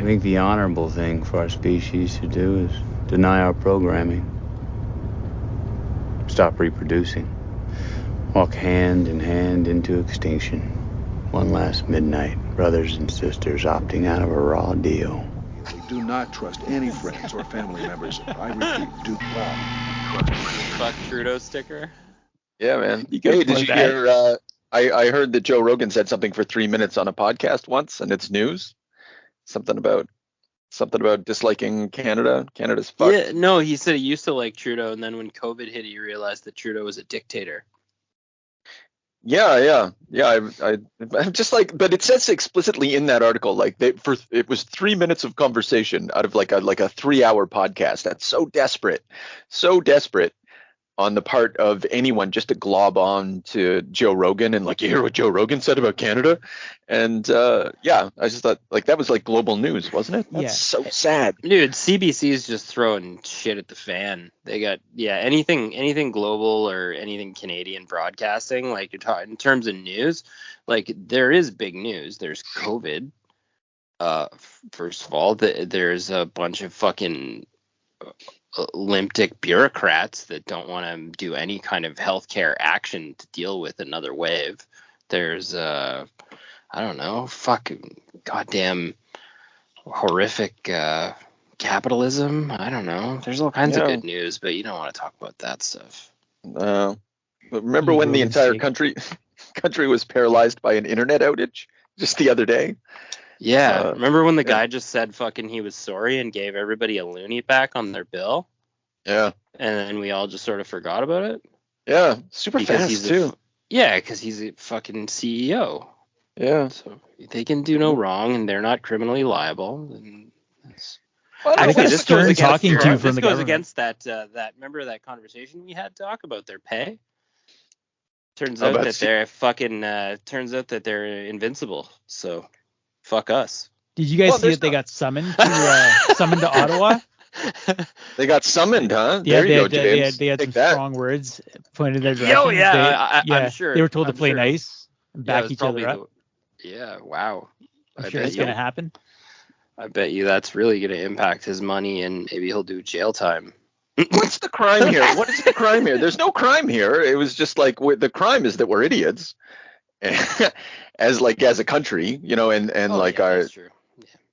think the honorable thing for our species to do is deny our programming. Stop reproducing. Walk hand in hand into extinction. One last midnight, brothers and sisters opting out of a raw deal. Do not trust any friends or family members. I repeat, do not trust friends. Fuck Trudeau sticker. Yeah, man. You Hey, can did you plug hear? I heard that Joe Rogan said something for 3 minutes on a podcast once, and it's news. Something about disliking Canada. Canada's fucked. Yeah, no, he said he used to like Trudeau, and then when COVID hit, he realized that Trudeau was a dictator. Yeah. I'm just like, but it says explicitly in that article, like it was 3 minutes of conversation out of like a 3-hour podcast. That's so desperate on the part of anyone just to glob on to Joe Rogan and like, you hear what Joe Rogan said about Canada? And I just thought like that was like global news, wasn't it? That's so sad. Dude, CBC is just throwing shit at the fan. They got anything global or anything Canadian broadcasting, like you're talking in terms of news, like there is big news. There's COVID. First of all, there's a bunch of fucking Olympic bureaucrats that don't want to do any kind of healthcare action to deal with another wave. There's I don't know, fucking goddamn horrific capitalism. I don't know. There's all kinds of good news, but you don't want to talk about that stuff. But remember when the entire country was paralyzed by an internet outage just the other day? Yeah, remember when the guy just said fucking he was sorry and gave everybody a loonie back on their bill? Yeah. And then we all just sort of forgot about it? Yeah, super because fast too. Because he's a fucking CEO. Yeah. So they can do no wrong and they're not criminally liable. And I think this goes against that remember that conversation we had talk about their pay? Turns out that they're invincible. So fuck us. Did you guys see that they got summoned to Ottawa? They got summoned, huh? Yeah, there you go, James. They had some strong words pointed in their direction. Oh yeah, I'm sure. They were told to play nice and back each other up. Wow. I'm sure it's going to happen. I bet you that's really going to impact his money and maybe he'll do jail time. What's the crime here? What is the crime here? There's no crime here. It was just like the crime is that we're idiots. as a country, and that's true.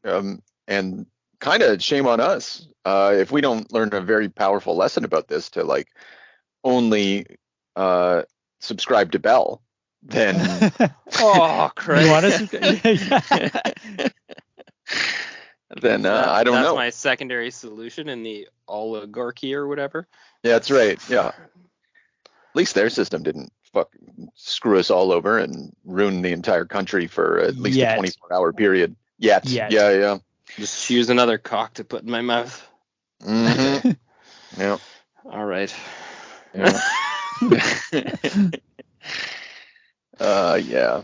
Yeah. And kind of shame on us if we don't learn a very powerful lesson about this to like only subscribe to Bell, then Craig. You want to then I don't know. That's my secondary solution in the oligarchy or whatever. Yeah, that's right. Yeah. At least their system didn't screw us all over and ruin the entire country for at least a 24-hour period. Yet. Yeah. Just choose another cock to put in my mouth. Mm-hmm. Yeah. All right. Yeah. Yeah.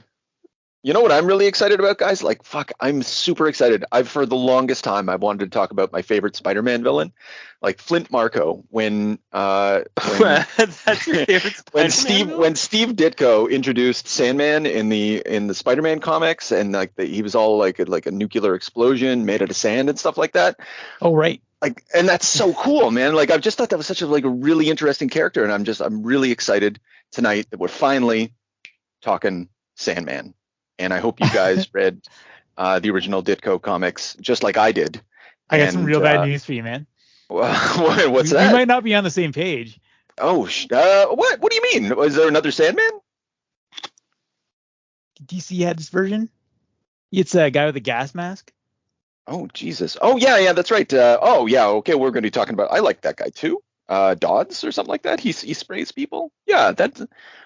You know what I'm really excited about, guys? Like, I'm super excited. For the longest time, I've wanted to talk about my favorite Spider-Man villain, like Flint Marko. That's your favorite Spider-Man villain? When Steve Ditko introduced Sandman in the Spider-Man comics, and he was all like a nuclear explosion made out of sand and stuff like that. Oh, right. Like, and that's so cool, man. Like, I've just thought that was such a really interesting character, and I'm really excited tonight that we're finally talking Sandman. And I hope you guys read the original Ditko comics just like I did. I got some real bad news for you, man. What's that? We might not be on the same page. Oh, what? What do you mean? Was there another Sandman? DC had this version. It's a guy with a gas mask. Oh, Jesus. Oh, yeah, that's right. Okay, we're going to be talking about. I like that guy too. Dodds or something like that. He sprays people. Yeah,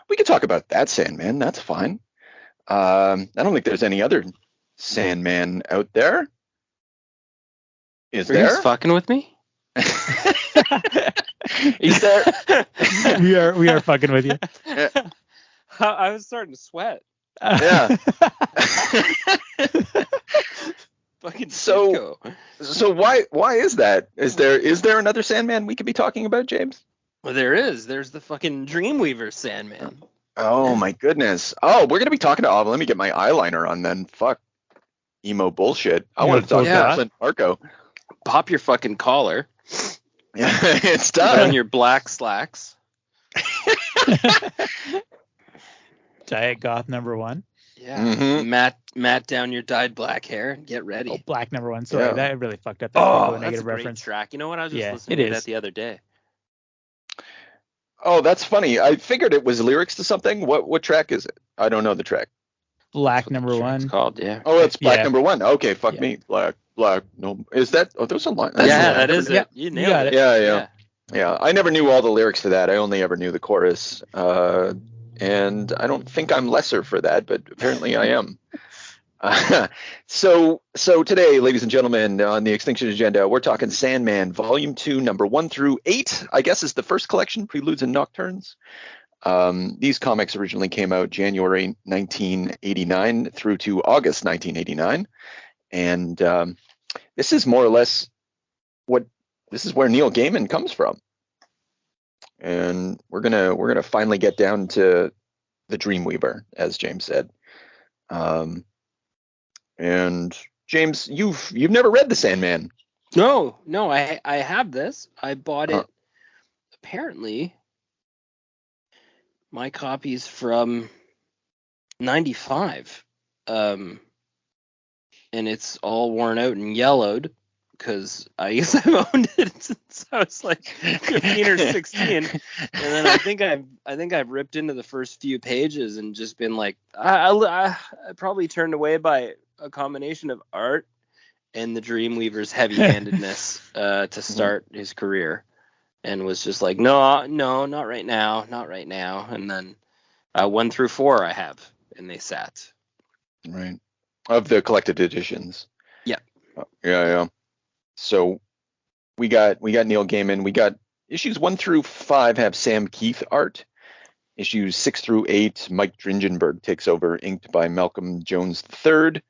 we could talk about that Sandman. That's fine. I don't think there's any other Sandman out there. Is there? Are you fucking with me? Is there? we are fucking with you. I was starting to sweat. Yeah. Fucking so why is that? Is there another Sandman we could be talking about, James? Well, there is. There's the fucking Dreamweaver Sandman. Oh my goodness. Oh, we're gonna be talking to. Let me get my eyeliner on then. Fuck. emo bullshit. I want to talk about Clint Marco. Pop your fucking collar. Yeah, it's Put done. on your black slacks. Diet Goth #1. Yeah. Mm-hmm. Mat down your dyed black hair and get ready. Oh, black #1. Sorry, that really fucked up that that's negative a great reference. track. You know what? I was just listening it to is. that the other day. Oh, that's funny. I figured it was lyrics to something. What track is it? I don't know the track. Black That's what the track's #1. called, yeah. Oh, it's Black Yeah. #1. Okay, fuck me. Black. No, is that? Oh, there's a line. That is it. Yeah, You nailed it. Yeah. I never knew all the lyrics to that. I only ever knew the chorus. And I don't think I'm lesser for that, but apparently I am. So today, ladies and gentlemen, on the Extinction Agenda, we're talking Sandman, Volume 2, number 1 through 8. I guess is the first collection, Preludes and Nocturnes. These comics originally came out January 1989 through to August 1989, and this is more or less this is where Neil Gaiman comes from. And we're gonna finally get down to the Dreamweaver, as James said. And James, you've never read the Sandman. No, I have this. I bought it. Apparently, my copy's from 95. And it's all worn out and yellowed because I guess I've owned it since I was like 15 or 16. And then I think I've ripped into the first few pages and just been like, I probably turned away by a combination of art and the Dreamweaver's heavy-handedness to start his career, and was just like, no, not right now. And then 1 through 4 I have, and they sat. Right. Of the collected editions. Yeah. Yeah. So we got Neil Gaiman. We got issues 1 through 5 have Sam Keith art. Issues 6 through 8, Mike Dringenberg takes over, inked by Malcolm Jones III.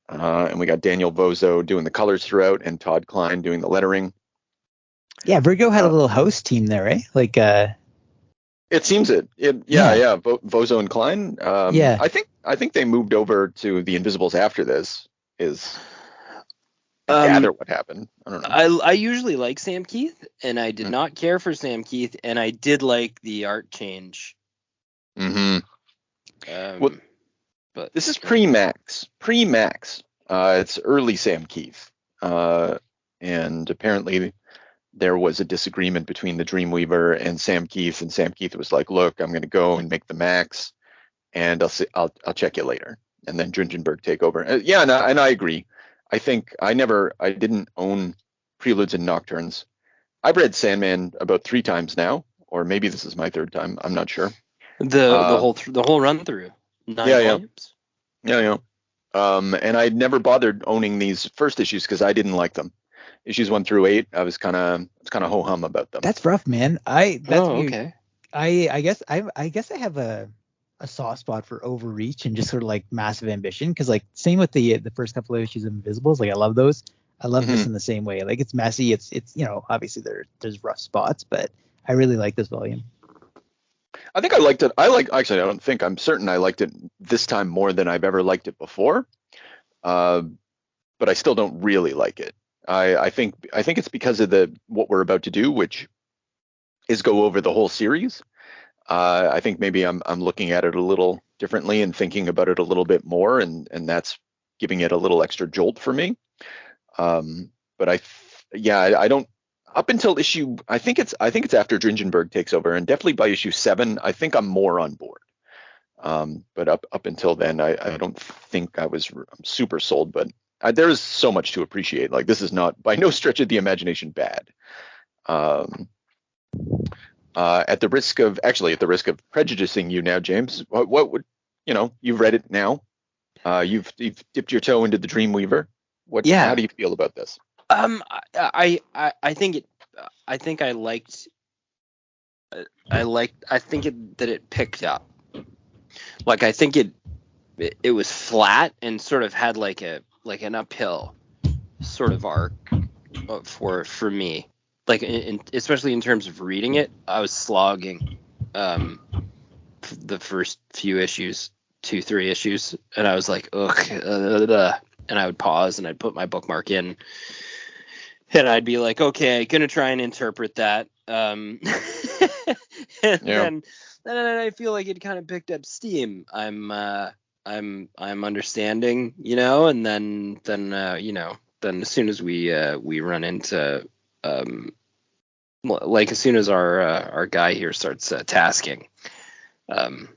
And we got Daniel Bozo doing the colors throughout, and Todd Klein doing the lettering. Yeah, Vertigo had a little house team there, eh? Like, it seems it. Yeah. Bozo and Klein. Yeah. I think they moved over to the Invisibles after this. Is gather what happened. I don't know. I usually like Sam Keith, and I did not care for Sam Keith, and I did like the art change. Well, but this is pre-Max. It's early Sam Keith, and apparently there was a disagreement between the Dreamweaver and Sam Keith, and Sam Keith was like, "Look, I'm going to go and make the Max, and I'll check you later." And then Dringenberg take over. And I agree. I think I didn't own Preludes and Nocturnes. I've read Sandman about 3 times now, or maybe this is my 3rd time. I'm not sure. The whole run through 9 volumes. Yeah. And I never bothered owning these first issues because I didn't like them. Issues 1 through 8, I was kind of ho hum about them. That's rough, man. Okay. I guess I have a soft spot for overreach and just sort of like massive ambition, because like same with the first couple of issues of Invisibles. Like I love those. I love this in the same way. Like it's messy. It's obviously there's rough spots, but I really like this volume. I think I liked it. I'm certain I liked it this time more than I've ever liked it before. But I still don't really like it. I think it's because of what we're about to do, which is go over the whole series. I think maybe I'm looking at it a little differently and thinking about it a little bit more, and that's giving it a little extra jolt for me. But I don't. Up until issue, I think it's after Dringenberg takes over, and definitely by issue 7, I think I'm more on board. But up until then, I don't think I'm super sold. But there is so much to appreciate. Like this is not by no stretch of the imagination bad. At the risk of prejudicing you now, James, what would you've read it now. You've dipped your toe into the Dreamweaver. How do you feel about this? I think that it picked up. Like I think it was flat and sort of had like an uphill sort of arc for me. Like especially in terms of reading it, I was slogging the first few issues, 2-3 issues, and I was like, ugh. I would pause and I'd put my bookmark in, and I'd be like, okay, gonna try and interpret that. And then I feel like it kind of picked up steam. I'm understanding, and then as soon as we run into like as soon as our guy here starts tasking, and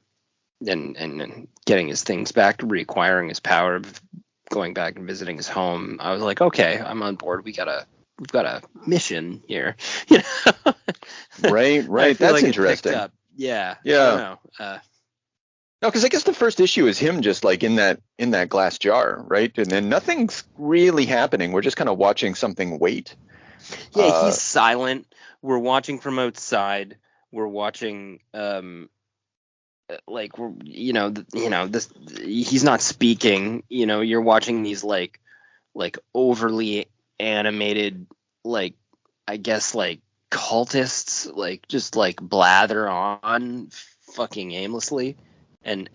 getting his things back, reacquiring his power, going back and visiting his home, I was like, okay, I'm on board. We've got a mission here. Right. That's like interesting. Yeah. Yeah. I don't know. No, because I guess the first issue is him just like in that glass jar, right? And then nothing's really happening. We're just kind of watching something wait. Yeah, he's silent. We're watching from outside. We're watching, like this. He's not speaking. You're watching these like overly animated, like, I guess, like cultists, like just like blather on fucking aimlessly. And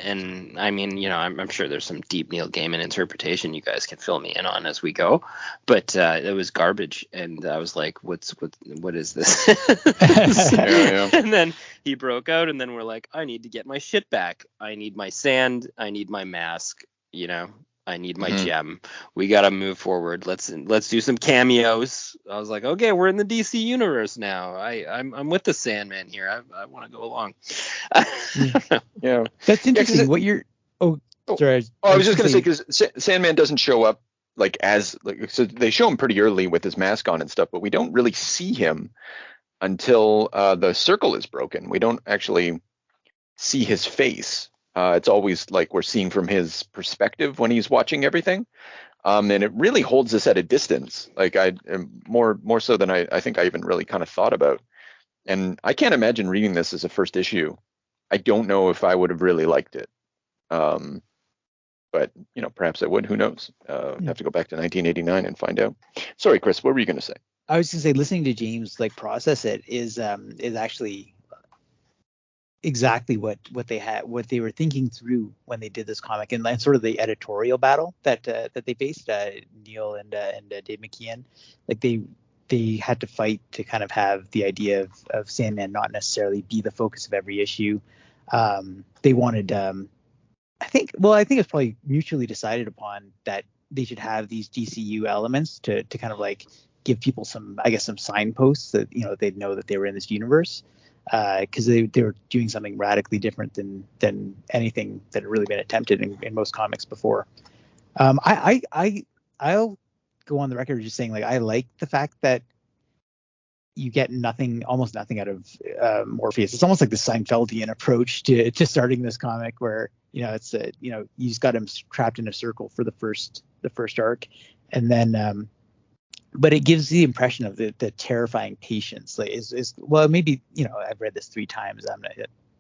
I mean, I'm sure there's some deep Neil Gaiman interpretation you guys can fill me in on as we go, but it was garbage, and I was like, what is this? Yeah. And then he broke out, and then we're like, I need to get my shit back. I need my sand. I need my mask. I need my gem. We gotta move forward. Let's do some cameos. I was like, okay, we're in the DC universe now. I'm with the Sandman here. I want to go along. Yeah, that's interesting. What you're? Sorry. I was just gonna say, because Sandman doesn't show up like so they show him pretty early with his mask on and stuff, but we don't really see him until the circle is broken. We don't actually see his face. It's always like we're seeing from his perspective when he's watching everything. And it really holds us at a distance, like more so than I think I even really kind of thought about. And I can't imagine reading this as a first issue. I don't know if I would have really liked it. But perhaps I would. Who knows? Have to go back to 1989 and find out. Sorry, Chris, what were you going to say? I was going to say, listening to James like process it is actually exactly what they were thinking through when they did this comic, and sort of the editorial battle that they faced, Neil and Dave McKeon. Like they had to fight to kind of have the idea of Sandman not necessarily be the focus of every issue. They wanted, I think it's probably mutually decided upon that they should have these DCU elements to kind of like give people some signposts that they'd know that they were in this universe. Because they were doing something radically different than anything that had really been attempted in most comics before. I'll go on the record just saying, like, I like the fact that you get almost nothing out of Morpheus. It's almost like the Seinfeldian approach to starting this comic, where it's you just got him trapped in a circle for the first arc, and then but it gives the impression of the terrifying patience. Like is well, maybe I've read this 3 times,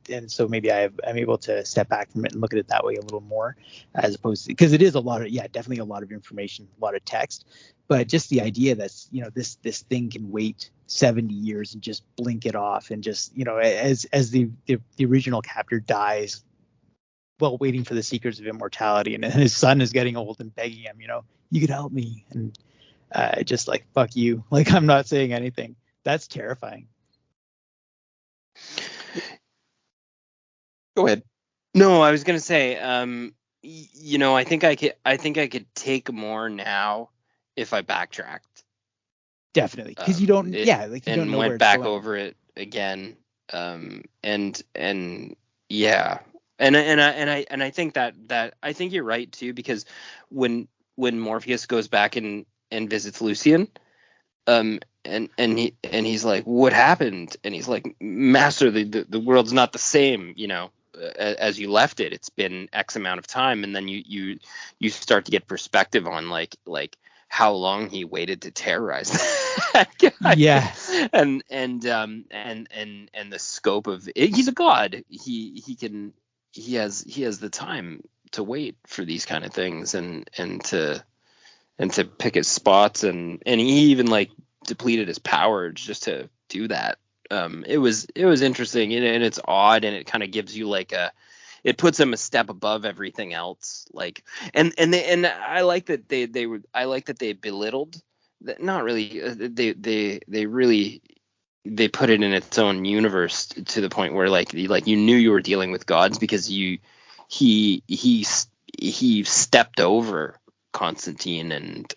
and so maybe I'm able to step back from it and look at it that way a little more, as opposed to, because it is definitely a lot of information, a lot of text, but just the idea that this thing can wait 70 years and just blink it off, and just as the original captor dies while waiting for the secrets of immortality, and his son is getting old and begging him, you could help me, and just like, fuck you, like, I'm not saying anything. That's terrifying. Go ahead. No, I was gonna say, I think I could take more now if I backtracked. Definitely, because you don't know where it's going. Went back over it again, and yeah, and I think that I think you're right too, because when Morpheus goes back and visits Lucian, and he's like, what happened? And he's like, Master, the world's not the same, as you left it. It's been X amount of time, and then you start to get perspective on like how long he waited to terrorize that guy. Yeah. And the scope of it. He's a god. He has the time to wait for these kind of things, and to pick his spots, and he even like depleted his power just to do that. It was interesting, and it's odd, and it kind of gives you like it puts him a step above everything else. Like, and I like that I like that they belittled that. Not really. They really they put it in its own universe to the point where like you knew you were dealing with gods because he stepped over Constantine and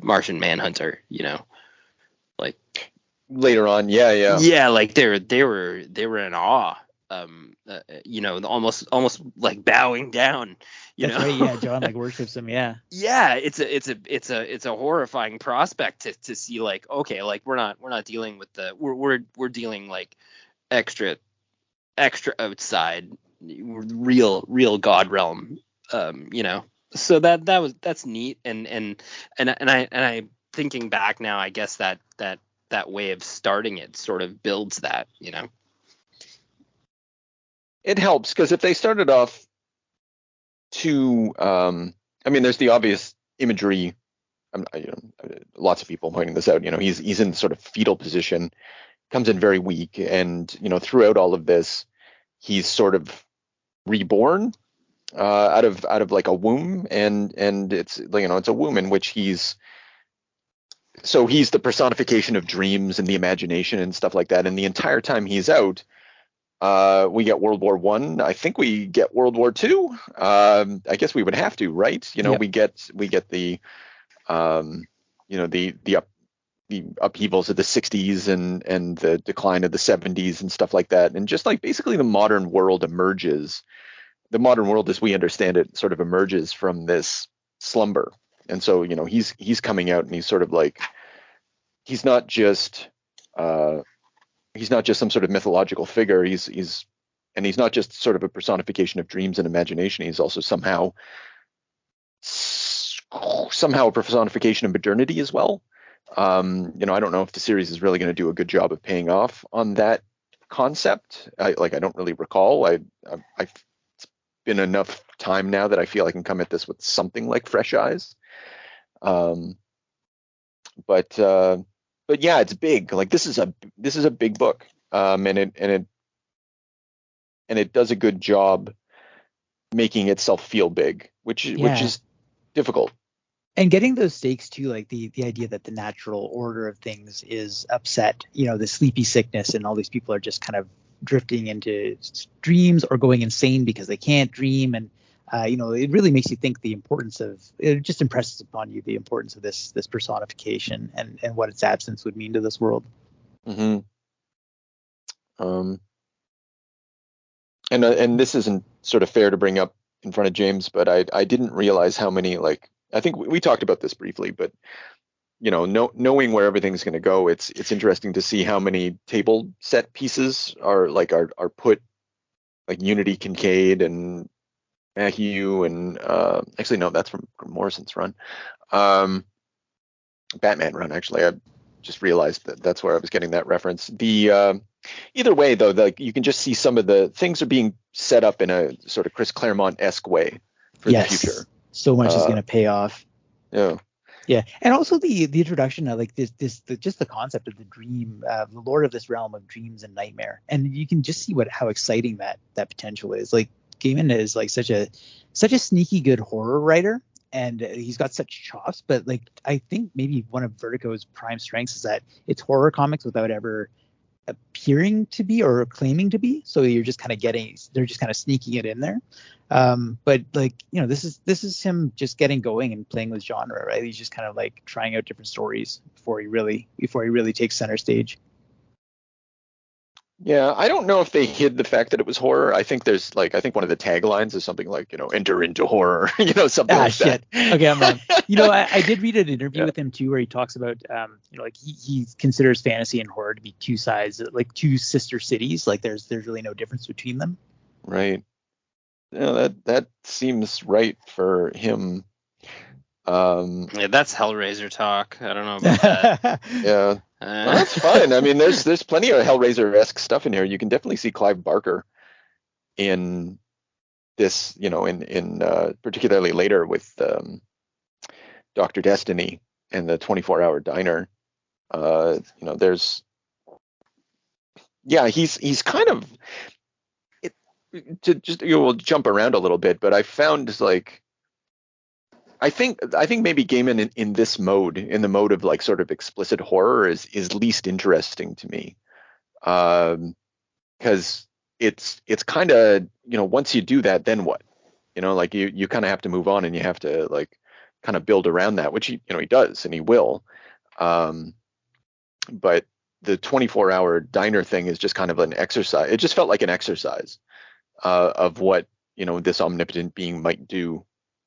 Martian Manhunter, like Later on, yeah. like they were in awe, almost like bowing down, That's right. Yeah, John like worships him. Yeah. Yeah, it's a horrifying prospect to see, like, okay, like we're not dealing with we're dealing like extra outside real god realm, so that's neat. And I thinking back now, I guess that way of starting it sort of builds that. It helps because if they started off too, there's the obvious imagery. Lots of people pointing this out. He's in sort of fetal position, comes in very weak, and throughout all of this, he's sort of reborn out of like a womb, and it's it's a womb in which he's the personification of dreams and the imagination and stuff like that. And the entire time he's out, we get World War One. I think we get World War Two. I guess we would have to, right? Yep. We get the the upheavals of the 60s and the decline of the 70s and stuff like that. And just like basically the modern world emerges. The modern world as we understand it sort of emerges from this slumber. And so, he's coming out and he's sort of like, he's not just some sort of mythological figure. He's not just sort of a personification of dreams and imagination. He's also somehow a personification of modernity as well. I don't know if the series is really going to do a good job of paying off on that concept. I don't really recall. I've it's been enough time now that I feel I can come at this with something like fresh eyes. But yeah, it's big. Like this is a big book, and it does a good job making itself feel big, which is difficult. And getting those stakes too, like the idea that the natural order of things is upset, the sleepy sickness, and all these people are just kind of drifting into dreams or going insane because they can't dream. And it really makes you think it just impresses upon you the importance of this personification and what its absence would mean to this world. Mm-hmm. And this isn't sort of fair to bring up in front of James, but I didn't realize how many, like, I think we talked about this briefly, but knowing where everything's going to go, it's interesting to see how many table set pieces are put, like Unity Kincaid and Mayhew and actually no, that's from Morrison's run, Batman run. Actually, I just realized that's where I was getting that reference. The either way though, you can just see some of the things are being set up in a sort of Chris Claremont-esque way for the future. So much is going to pay off. Yeah. Yeah, and also the introduction of like just the concept of the dream, the lord of this realm of dreams and nightmare, and you can just see how exciting that potential is. Like Gaiman is like such a sneaky good horror writer, and he's got such chops. But like I think maybe one of Vertigo's prime strengths is that it's horror comics without ever appearing to be or claiming to be. So you're just kind of they're just kind of sneaking it in there. But like, this is him just getting going and playing with genre, right? He's just kind of like trying out different stories before he really takes center stage. Yeah, I don't know if they hid the fact that it was horror. I think one of the taglines is something like, enter into horror, something like shit. that. Okay, I'm wrong. I did read an interview with him too, where he talks about, like he considers fantasy and horror to be two sides, like two sister cities. Like there's really no difference between them. Right. Yeah, that seems right for him. Yeah, that's Hellraiser talk. I don't know about that. Yeah. Well, that's fine. I mean, there's plenty of Hellraiser-esque stuff in here. You can definitely see Clive Barker in this, in particularly later with Dr. Destiny and the 24-hour diner. He's kind of to just we'll jump around a little bit, but I found like I think maybe Gaiman in this mode, in the mode of like sort of explicit horror, is least interesting to me, because it's kind of, once you do that, then what? Like you kind of have to move on, and you have to like kind of build around that, which he does, and he will. But the 24-hour diner thing is just kind of an exercise. It just felt like an exercise of what this omnipotent being might do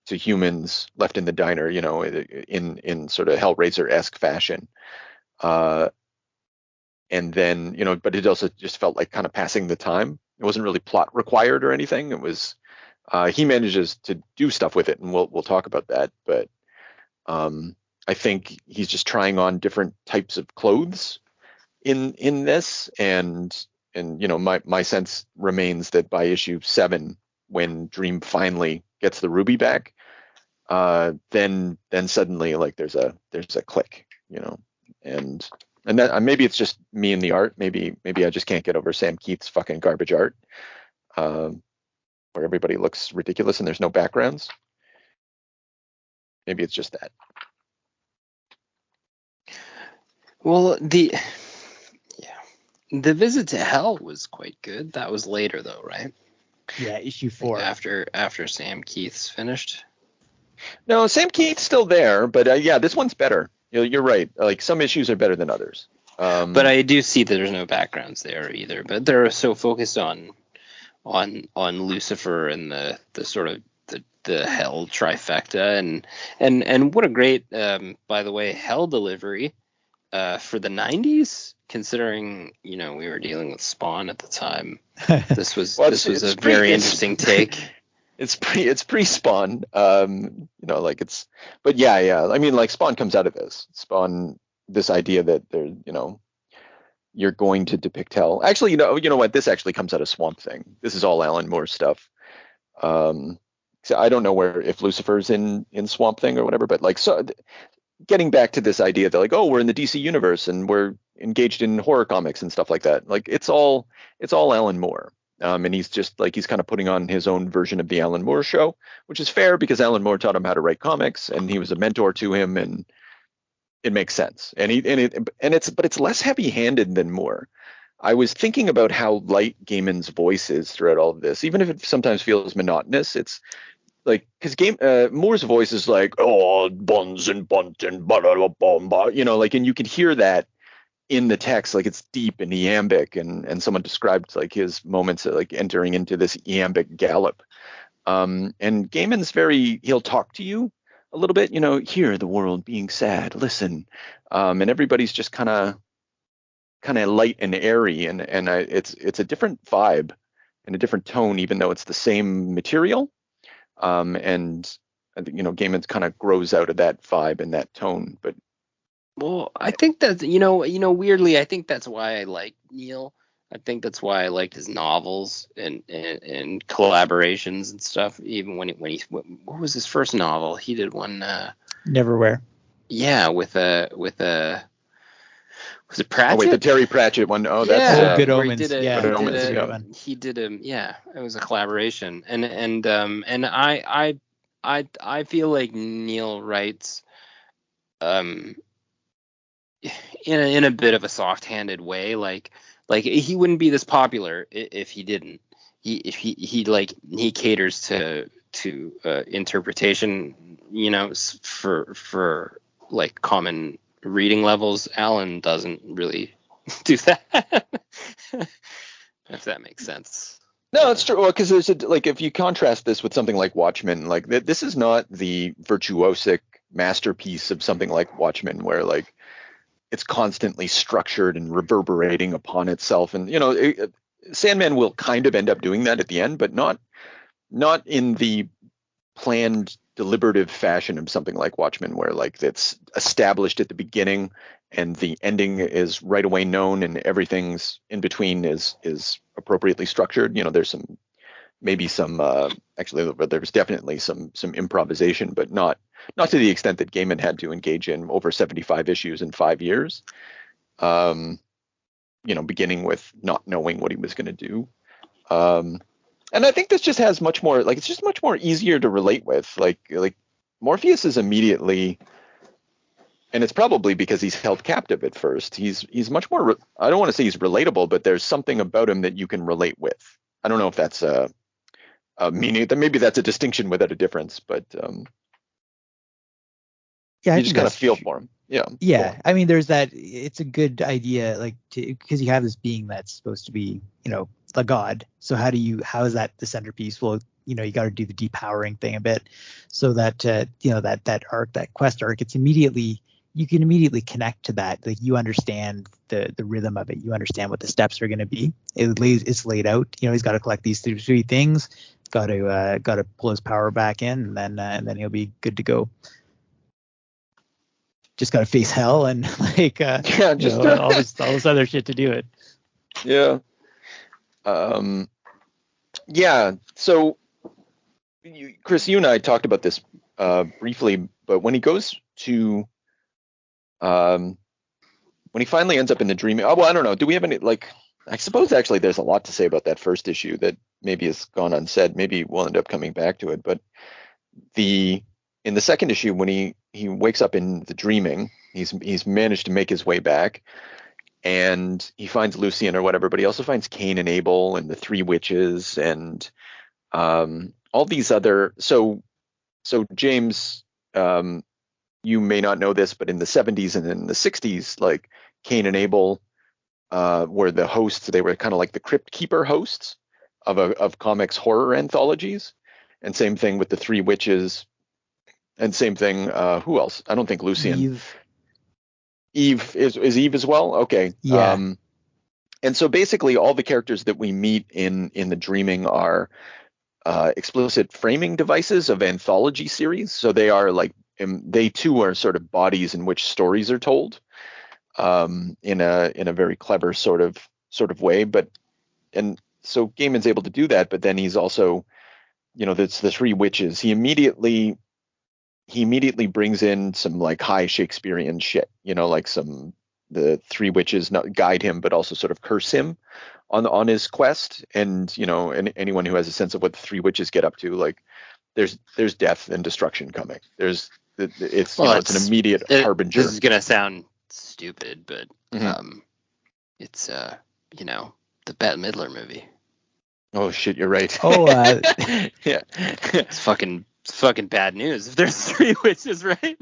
to humans left in the diner, in sort of Hellraiser-esque fashion. And then, but it also just felt like kind of passing the time. It wasn't really plot required or anything. It was, he manages to do stuff with it, and we'll talk about that. But I think he's just trying on different types of clothes in this, and my sense remains that by issue 7, when Dream finally gets the ruby back, then suddenly like there's a click, and that maybe it's just me and the art. Maybe I just can't get over Sam Keith's fucking garbage art, where everybody looks ridiculous and there's no backgrounds. Maybe it's just that. Well, the Visit to Hell was quite good. That was later though, right? Yeah, issue 4. Like after Sam Keith's finished. No, Sam Keith's still there, but this one's better. You're right. Like some issues are better than others. But I do see that there's no backgrounds there either. But they're so focused on Lucifer and the sort of the Hell trifecta, and what a great by the way, Hell delivery for the 90s, considering we were dealing with Spawn at the time. This was a very interesting take. It's pre-Spawn, like it's, but yeah. I mean, like Spawn comes out of this. Spawn, this idea that there, you're going to depict hell. Actually, you know what? This actually comes out of Swamp Thing. This is all Alan Moore stuff. So I don't know if Lucifer's in Swamp Thing or whatever, but like, so getting back to this idea that like, oh, we're in the DC universe and we're engaged in horror comics and stuff like that. Like it's all Alan Moore. And he's just like, he's kind of putting on his own version of the Alan Moore show, which is fair because Alan Moore taught him how to write comics and he was a mentor to him, and it makes sense. And it's less heavy-handed than Moore. I was thinking about how light Gaiman's voice is throughout all of this, even if it sometimes feels monotonous. It's like, because Moore's voice is like, oh, buns and bunt and like, and you can hear that in the text, like it's deep and iambic, and someone described like his moments of like entering into this iambic gallop. And Gaiman's he'll talk to you a little bit, hear the world being sad, listen, and everybody's just kind of light and airy, and it's a different vibe and a different tone, even though it's the same material. And I think Gaiman kind of grows out of that vibe and that tone, but. Well, I think that weirdly, I think that's why I like Neil. I think that's why I liked his novels and collaborations and stuff. Even when what was his first novel? He did one. Neverwhere. Yeah, with a was it Pratchett? Oh wait, the Terry Pratchett one. Oh, that's Good Omens. He did it was a collaboration, and I feel like Neil writes in a bit of a soft-handed way, like he wouldn't be this popular if he didn't. He caters to interpretation, for like common reading levels. Alan doesn't really do that. If that makes sense. No, it's true. Well, because there's if you contrast this with something like Watchmen, like this is not the virtuosic masterpiece of something like Watchmen, where like it's constantly structured and reverberating upon itself. And, Sandman will kind of end up doing that at the end, but not in the planned, deliberative fashion of something like Watchmen, where like it's established at the beginning and the ending is right away known and everything's in between is appropriately structured. There's there's definitely some improvisation, but not to the extent that Gaiman had to engage in over 75 issues in 5 years, beginning with not knowing what he was going to do. And I think this just has much more, like, it's just much more easier to relate with. Like Morpheus is immediately, and it's probably because he's held captive at first. He's much more, I don't want to say he's relatable, but there's something about him that you can relate with. I don't know if that's a meaning, that maybe that's a distinction without a difference, but Yeah, you just kind of feel for him. Yeah. Yeah, I mean, there's that. It's a good idea, like, because you have this being that's supposed to be, a god. So how is that the centerpiece? Well, you got to do the depowering thing a bit, so that that arc, that quest arc, you can immediately connect to that. Like, you understand the rhythm of it. You understand what the steps are going to be. It's laid out. He's got to collect these three things. Got to pull his power back in, and then he'll be good to go. Just got to face hell and all this other shit to do it. Yeah. Yeah. So, Chris, you and I talked about this briefly, but when he goes to, when he finally ends up in the dreaming, I don't know. Do we have any, I suppose actually there's a lot to say about that first issue that maybe has gone unsaid. Maybe we'll end up coming back to it, but in the second issue, when he wakes up in the dreaming, he's managed to make his way back, and he finds Lucian or whatever, but he also finds Cain and Abel and the three witches and all these other. So James, you may not know this, but in the 70s and in the 60s, like, Cain and Abel were the hosts. They were kind of like the Crypt Keeper hosts of comics horror anthologies, and same thing with the three witches. And same thing, who else? I don't think Lucian. Eve is Eve as well? Okay. Yeah. And so basically all the characters that we meet in the dreaming are explicit framing devices of anthology series. So they are they too are sort of bodies in which stories are told in a very clever sort of way. And so Gaiman's able to do that, but then he's also, that's the three witches. He immediately brings in some high Shakespearean shit, the three witches not guide him, but also sort of curse him on his quest. And, anyone who has a sense of what the three witches get up to, there's death and destruction coming. It's an immediate harbinger. This is going to sound stupid, but it's, the Bette Midler movie. Oh shit, you're right. Oh, yeah. It's fucking bad news if there's three witches, right?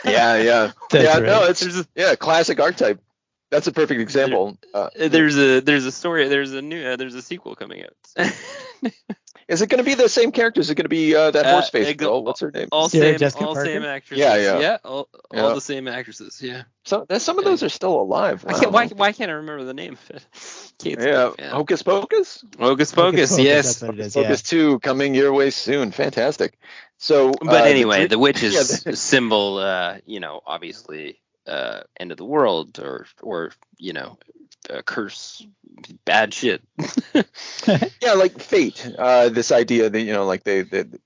Yeah. That's right. No, it's classic archetype. That's a perfect example. There's a story. There's a sequel coming out. Is it going to be the same character? Is it going to be that horse face girl? What's her name? All Sarah same Jessica Parker? same actresses. Yeah. All the same actresses. Yeah. So some of those are still alive. Wow. Why can't I remember the name? Hocus Pocus. Hocus Pocus. Yes. That's what it is, Focus 2 coming your way soon. Fantastic. So, but anyway, the witch's symbol, obviously, end of the world or curse, bad shit. Yeah, like fate. This idea that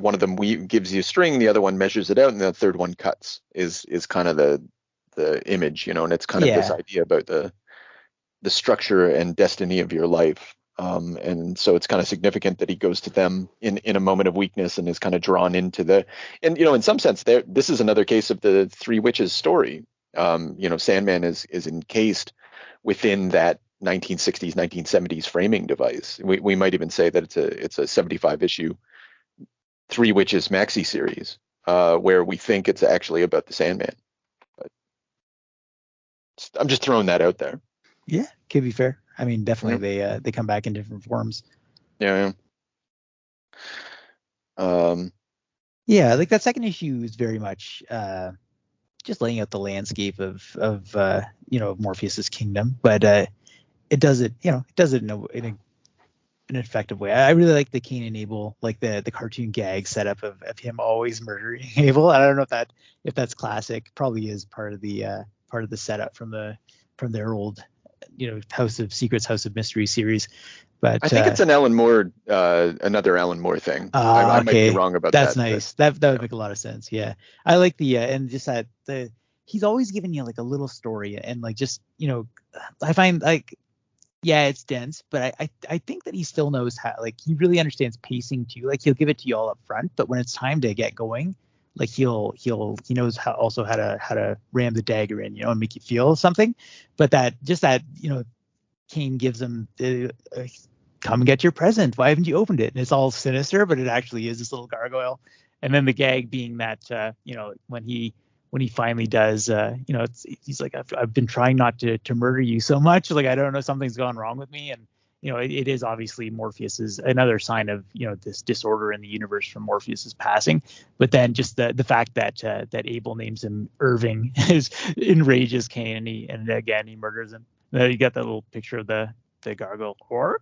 one of them gives you a string, the other one measures it out, and the third one cuts. Is kind of the image, and it's kind of this idea about the structure and destiny of your life. And so it's kind of significant that he goes to them in a moment of weakness and is kind of drawn into in some sense this is another case of the three witches story. Sandman is encased within that 1960s, 1970s framing device. We might even say that it's a 75 issue Three Witches maxi series, where we think it's actually about the Sandman. But I'm just throwing that out there. Yeah, could be fair. I mean, definitely they come back in different forms. Yeah. Yeah, like that second issue is very much just laying out the landscape of Morpheus's kingdom, but it does it in an effective way. I really like the Cain and Abel, like the cartoon gag setup of him always murdering Abel. I don't know if that's classic. Probably is part of the setup from their old House of Secrets, House of Mystery series. But I think it's an Alan Moore, another Alan Moore thing. I might be wrong about that. That's nice. That would make a lot of sense. Yeah, I like the and just that he's always giving you like a little story, and like just I find like Yeah, it's dense, but I think that he still knows how, like, he really understands pacing too. Like, he'll give it to you all up front, but when it's time to get going, like, he knows how to ram the dagger in, and make you feel something. But that Kane gives him the come get your present. Why haven't you opened it? And it's all sinister, but it actually is this little gargoyle. And then the gag being that when he finally does, he's like, I've been trying not to murder you so much. Like, I don't know, something's gone wrong with me. And, it is obviously Morpheus's another sign of, this disorder in the universe from Morpheus's passing. But then just the fact that Abel names him Irving enrages Kane, and again, he murders him. You got that little picture of the gargoyle orc.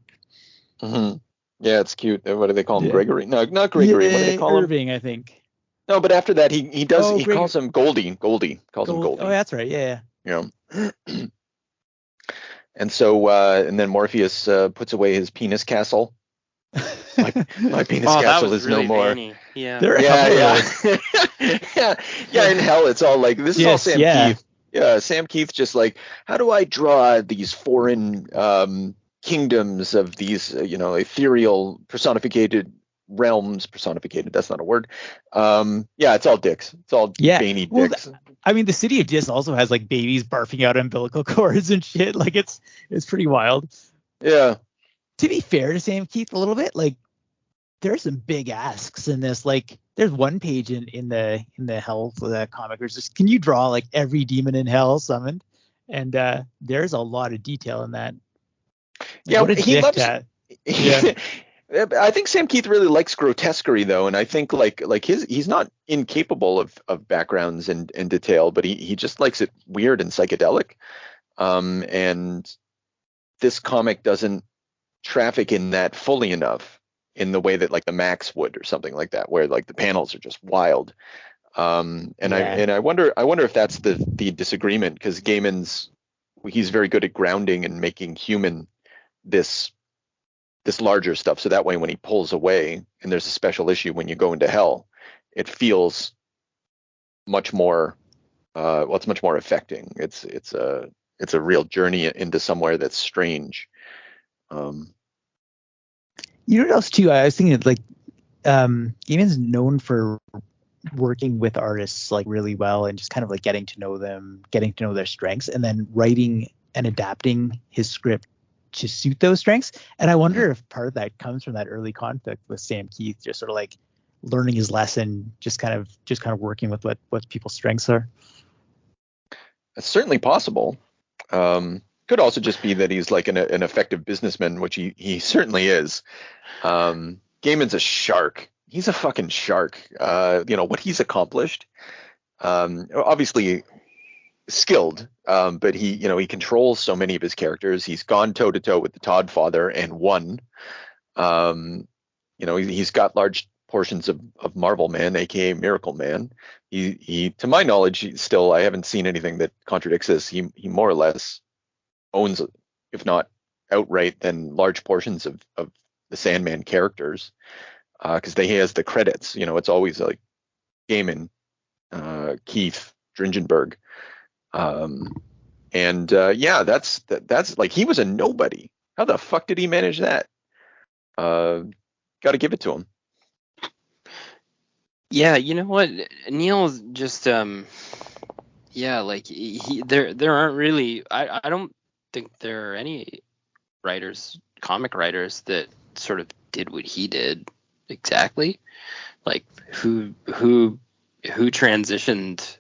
Mm-hmm. Yeah, it's cute. What do they call him? Yeah. Gregory? No, not Gregory. What do they call him? Irving, I think. No, but after that, he calls him Goldie. Goldie calls him Goldie. Oh, that's right. Yeah. And so, and then Morpheus puts away his penis castle. My penis castle is really no more. Veiny. Yeah. Yeah. In hell, it's all like, this is all Sam Keith. Yeah, Sam Keith just like, how do I draw these foreign kingdoms of these, ethereal personificated realms? Personificated, that's not a word. It's all dicks. It's all veiny dicks. I mean, the city of Dis also has like babies barfing out umbilical cords and shit. Like, it's pretty wild. Yeah. To be fair to Sam Keith a little bit, like, there's some big asks in this. Like, there's one page in the hell comic where it's just, can you draw like every demon in hell summoned? And there's a lot of detail in that. Like, he loves. Yeah. I think Sam Keith really likes grotesquerie, though, and I think like he's not incapable of backgrounds and detail, but he just likes it weird and psychedelic. And this comic doesn't traffic in that fully enough, in the way that like the Max would, or something like that, where like the panels are just wild. I wonder if that's the disagreement, because he's very good at grounding and making human this larger stuff, so that way when he pulls away and there's a special issue when you go into hell, it feels much more it's much more affecting. It's a real journey into somewhere that's strange. You know what else too? I was thinking, like, Gaiman's known for working with artists like really well, and just kind of like getting to know them, getting to know their strengths, and then writing and adapting his script to suit those strengths. And I wonder if part of that comes from that early conflict with Sam Keith, just sort of like learning his lesson, just kind of working with what people's strengths are. It's certainly possible. Could also just be that he's like an effective businessman, which he certainly is. Gaiman's a shark. He's a fucking shark. What he's accomplished, obviously skilled, but he controls so many of his characters. He's gone toe to toe with the Todd Father and won. He's got large portions of Marvel Man, aka Miracle Man. He to my knowledge, still, I haven't seen anything that contradicts this. He more or less owns, if not outright, then large portions of the Sandman characters, because he has the credits. It's always like Gaiman, Keith, Dringenberg. That's like, he was a nobody. How the fuck did he manage that? Got to give it to him. Yeah, you know what? Neil's just there aren't really, I don't think there are any comic writers that sort of did what he did exactly. Like, who transitioned.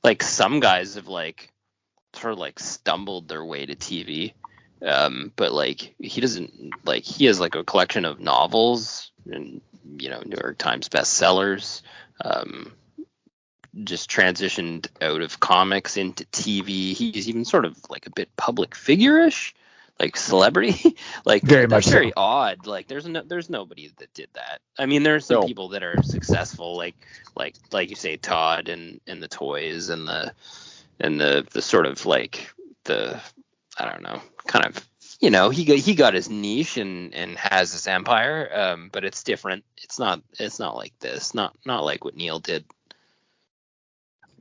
Like, some guys have like sort of like stumbled their way to TV, but like he doesn't. Like, he has like a collection of novels and New York Times bestsellers. Just transitioned out of comics into TV. He's even sort of like a bit public figure-ish, like celebrity. Like, very that's much very so. Odd. Like, there's nobody that did that. I mean, there's some people that are successful, like you say, Todd and the toys and the sort of like the, I don't know, kind of, he got his niche and has his empire. But it's different. It's not like this. Not like what Neil did.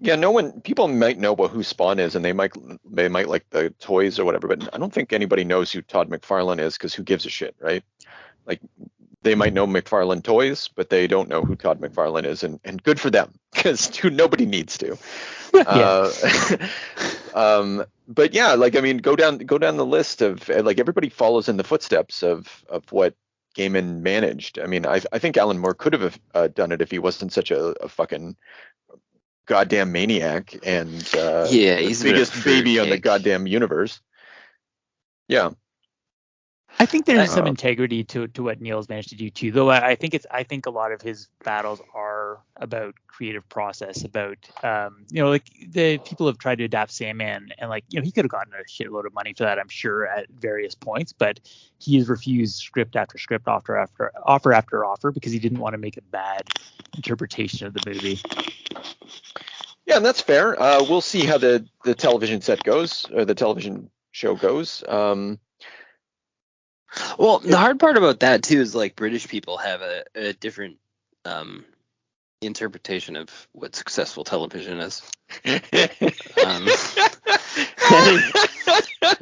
Yeah, people might know who Spawn is, and they might like the toys or whatever, but I don't think anybody knows who Todd McFarlane is, because who gives a shit, right? Like, they might know McFarlane toys, but they don't know who Todd McFarlane is, and good for them, because nobody needs to. But yeah, like, I mean, go down the list of, like, everybody follows in the footsteps of what Gaiman managed. I mean, I think Alan Moore could have done it if he wasn't such a fucking goddamn maniac and he's the biggest baby on the goddamn universe. Yeah. I think there's some integrity to what Neil's managed to do too, though. I think a lot of his battles are about creative process, about like, the people have tried to adapt Sandman, and, like, he could have gotten a shitload of money for that, I'm sure, at various points, but he has refused script after script, offer after offer, because he didn't want to make a bad interpretation of the movie. Yeah, and that's fair. We'll see how the television set goes, or the television show goes. Well, the hard part about that too is, like, British people have a different interpretation of what successful television is.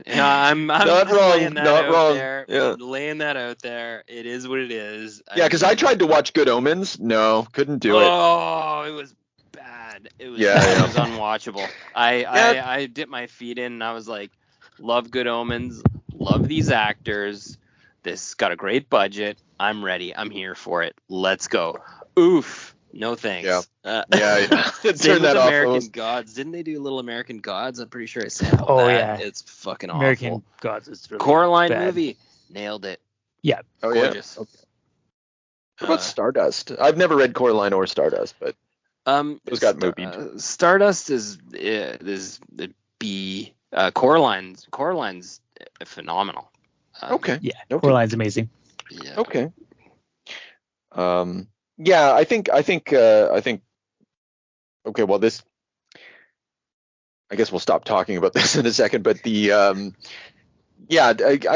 I'm not wrong. Laying that not out wrong. There. Yeah. Laying that out there. It is what it is. Yeah, because I tried to watch Good Omens. No, couldn't do it. Oh, it was bad. It was unwatchable. I dipped my feet in, and I was like, love Good Omens, love these actors. This got a great budget. I'm ready. I'm here for it. Let's go. Oof. No thanks. Yeah. Turn that off. American Gods. Didn't they do Little American Gods? I'm pretty sure I said that. Yeah. It's fucking American awful. Gods is really Coraline bad. movie. Nailed it. Yeah. Oh, gorgeous. Yeah. Okay. What about Stardust? I've never read Coraline or Stardust, but those got movied. Stardust is the B. Coraline's phenomenal. Okay. Coraline's amazing. Yeah. Okay. Yeah, I think. Okay, well, this. I guess we'll stop talking about this in a second, but the. I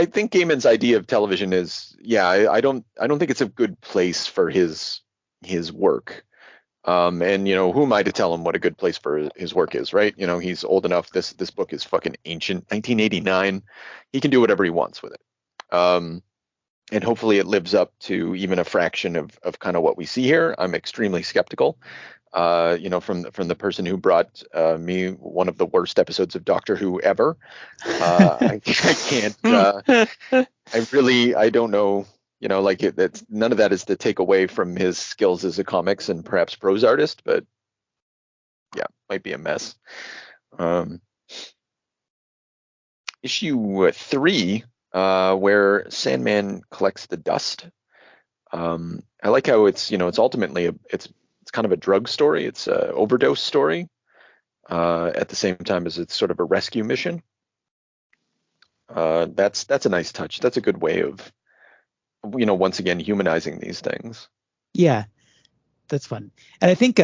think Gaiman's idea of television is. I don't think it's a good place for his work. And who am I to tell him what a good place for his work is, right? He's old enough. This book is fucking ancient, 1989. He can do whatever he wants with it. And hopefully it lives up to even a fraction of kind of what we see here. I'm extremely skeptical. From the person who brought me one of the worst episodes of Doctor Who ever. I can't. I don't know. That's none of that is to take away from his skills as a comics and perhaps prose artist, but yeah, might be a mess. Issue 3, where Sandman collects the dust. I like how it's ultimately it's kind of a drug story. It's a overdose story at the same time as it's sort of a rescue mission. That's a nice touch. That's a good way of once again humanizing these things. Yeah, that's fun. And I think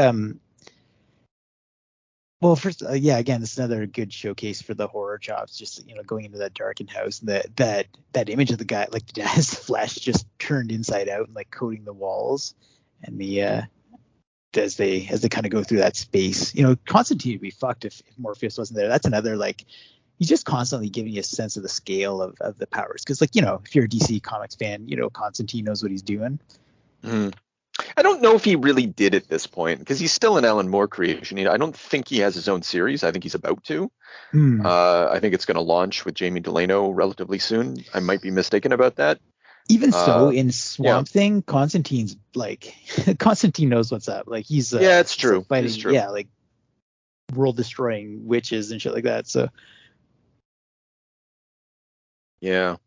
first, again, this is another good showcase for the horror chops. Just going into that darkened house, and that image of the guy, like, his flesh just turned inside out and, like, coating the walls, and the as they kind of go through that space, Constantine would be fucked if Morpheus wasn't there. That's another, like, he's just constantly giving you a sense of the scale of the powers, because, like, if you're a DC Comics fan, Constantine knows what he's doing. I don't know if he really did at this point, because he's still an Alan Moore creation. I don't think he has his own series. I think he's about to. I think it's going to launch with Jamie Delano relatively soon. I might be mistaken about that. Even so, in Swamp Thing, Constantine's like Constantine knows what's up. Like, he's it's true. Like, fighting, it's true. Yeah, like world destroying witches and shit like that. So yeah.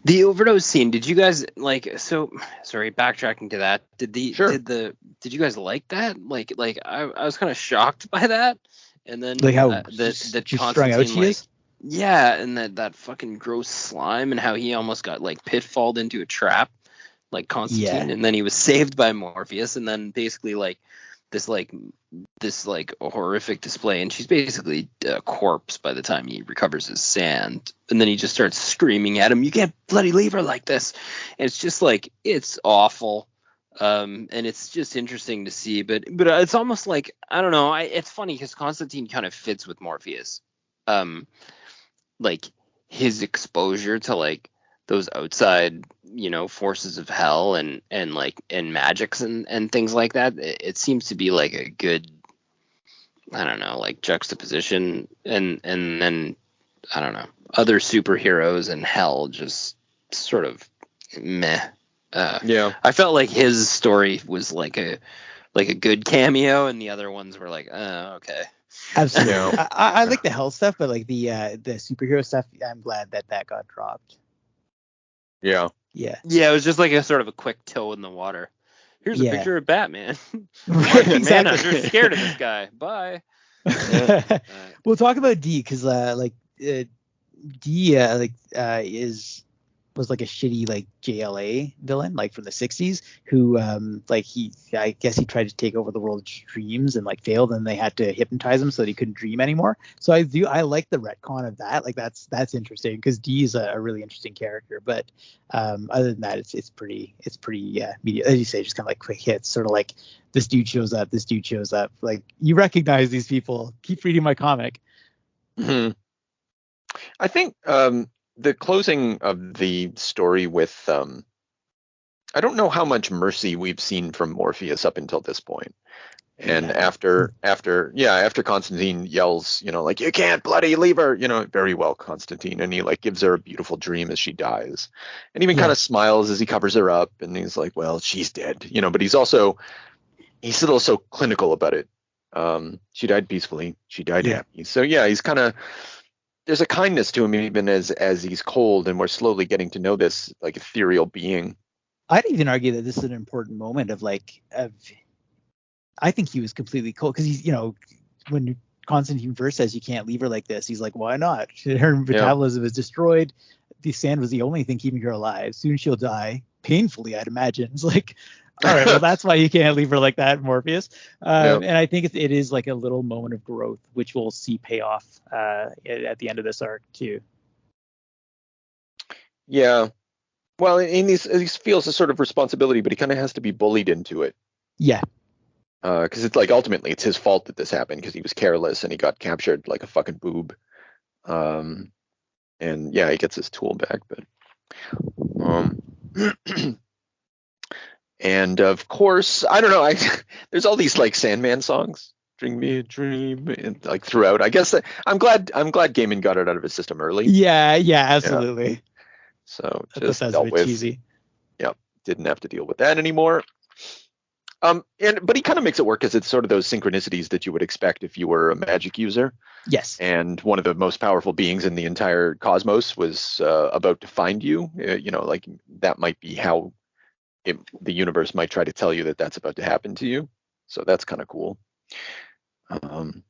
The overdose scene, did you guys sorry, backtracking to that, did you guys like that? Like I was kind of shocked by that, and then like how the strung out she is. Yeah, and that fucking gross slime, and how he almost got, like, pitfalled into a trap like Constantine, and then he was saved by Morpheus, and then basically this horrific display, and she's basically a corpse by the time he recovers his sand, and then he just starts screaming at him, "You can't bloody leave her like this," and it's just like, it's awful. And it's just interesting to see, but it's almost like, I don't know. It's funny because Constantine kind of fits with Morpheus. Like his exposure to like those outside, forces of hell and magics and things like that. It seems to be like a good, I don't know, like juxtaposition, and then I don't know, other superheroes and hell just sort of meh. Yeah. I felt like his story was like a good cameo, and the other ones were like, okay. Absolutely. Yeah. I like the hell stuff, but like the superhero stuff, I'm glad that got dropped. Yeah. Yeah. Yeah, it was just like a sort of a quick toe in the water. Here's a picture of Batman. Exactly. Manhunter's scared of this guy. Bye. We'll talk about D, because D was like a shitty like JLA villain, like from the 60s, who I guess he tried to take over the world's dreams and like failed, and they had to hypnotize him so that he couldn't dream anymore. So I like the retcon of that. Like that's interesting, because D is a really interesting character. But other than that, it's pretty media, as you say, just kind of like quick hits, sort of like this dude shows up, like you recognize these people, keep reading my comic. Mm-hmm. I think the closing of the story with I don't know how much mercy we've seen from Morpheus up until this point. And after Constantine yells, like, you can't bloody leave her, very well, Constantine, and he like gives her a beautiful dream as she dies, and even kind of smiles as he covers her up, and he's like, well, she's dead, but he's still so clinical about it. She died peacefully, she died happy. So yeah, he's kind of, there's a kindness to him even as he's cold, and we're slowly getting to know this like ethereal being. I'd even argue that this is an important moment I think he was completely cold, because he's, when Constantine first says you can't leave her like this, he's like, why not? Her metabolism is destroyed. The sand was the only thing keeping her alive. Soon she'll die painfully, I'd imagine. It's like, all right, well, that's why you can't leave her like that, Morpheus. And I think it is like a little moment of growth, which we'll see pay off at the end of this arc too. Yeah. Well, he feels a sort of responsibility, but he kind of has to be bullied into it. Yeah. Because it's like, ultimately it's his fault that this happened, because he was careless and he got captured like a fucking boob. And yeah, he gets his tool back, but and of course, I don't know, there's all these like Sandman songs, Dream Me a Dream, and like throughout. I guess I'm glad Gaiman got it out of his system early. Yeah, absolutely. Yeah. So just dealt a bit with cheesy. Yeah, didn't have to deal with that anymore. But he kind of makes it work, because it's sort of those synchronicities that you would expect if you were a magic user. Yes. And one of the most powerful beings in the entire cosmos was about to find you. Like that might be how the universe might try to tell you that that's about to happen to you. So that's kind of cool. And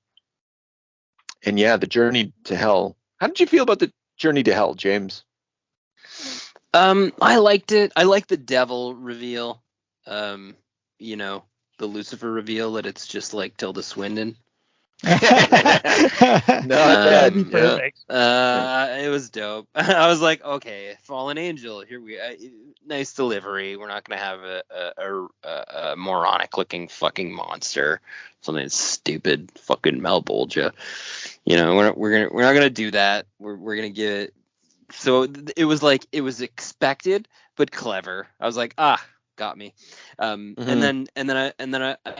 yeah, the journey to hell. How did you feel about the journey to hell, James? I liked it. I liked the devil reveal. The Lucifer reveal, that it's just like Tilda Swinton. That'd be perfect. It was dope. I was like, okay, fallen angel, here nice delivery. We're not gonna have a moronic looking fucking monster, something stupid, fucking Malbolgia. We're not gonna do that. We're gonna give it. So it was like, it was expected but clever. I was like, got me. And then I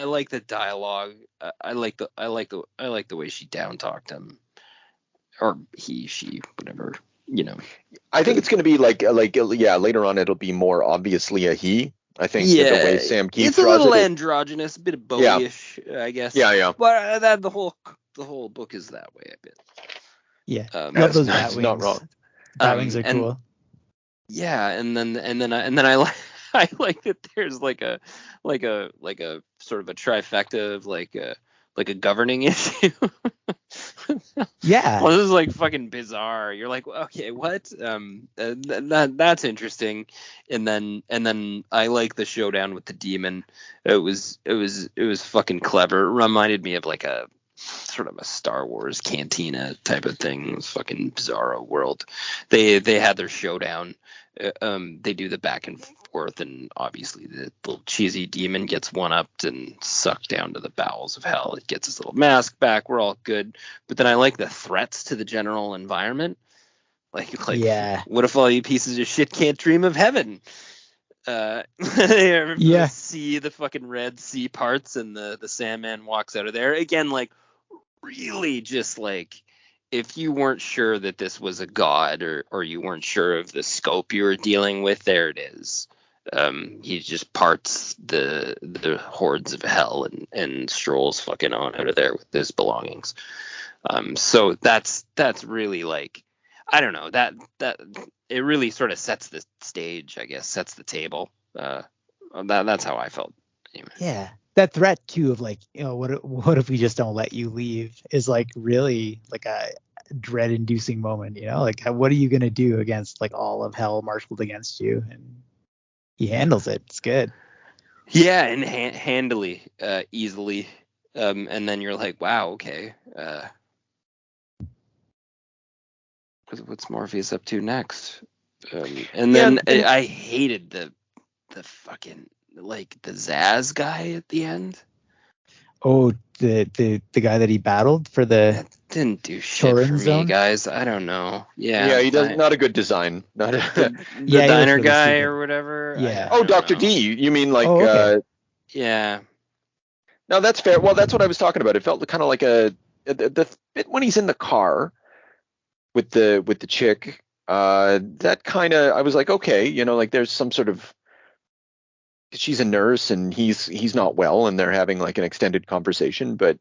like the dialogue. I like the way she down talked him, or she, whatever. I think it's going to be like later on it'll be more obviously a he. I think the way Sam Keith it's a little androgynous, a bit of Bowie-ish, I guess. Yeah. But the whole book is that way a bit. Yeah, love those bat wings. Not wrong. Bat wings are cool. Yeah, and then I like. I like that there's like a sort of a trifecta of like a governing issue. Yeah. Well, this is like fucking bizarre. You're like, okay, what? That's interesting. And then I like the showdown with the demon. It was fucking clever. It reminded me of like a sort of a Star Wars cantina type of thing, fucking bizarro world. They had their showdown. They do the back and forth, and obviously the little cheesy demon gets one-upped and sucked down to the bowels of hell. It gets his little mask back. We're all good. But then I like the threats to the general environment. Like, Yeah. what if all you pieces of shit can't dream of heaven? Yeah. See the fucking Red Sea parts, and the Sandman walks out of there again. Like, really, just like, if you weren't sure that this was a god, or you weren't sure of the scope you were dealing with, there it is. He just parts the hordes of hell and strolls fucking on out of there with his belongings. So that's really, like, I don't know, that it really sort of sets the stage, I guess, sets the table. That's how I felt. Anyway. Yeah. That threat too of, like, you know, what if we just don't let you leave, is like really like a dread inducing moment, you know, like, what are you going to do against, like, all of hell marshaled against you? And he handles it. It's good. Yeah. And handily, easily. And then you're like, wow, okay. What's Morpheus up to next? And then I hated the fucking, like, the Zaz guy at the end. Oh, the guy that he battled for the That didn't do shit Torin for me, zone? guys. I don't know. Yeah, he does not a good design. Not a, The Yeah, he diner was really guy stupid. or whatever. Yeah. oh, I don't Dr. know. D. You mean like? Oh, okay. Yeah. No, that's fair. Well, that's what I was talking about. It felt kind of like the bit when he's in the car with the chick. That kind of, I was like, okay, you know, like, there's some sort of, she's a nurse and he's not well, and they're having like an extended conversation, but,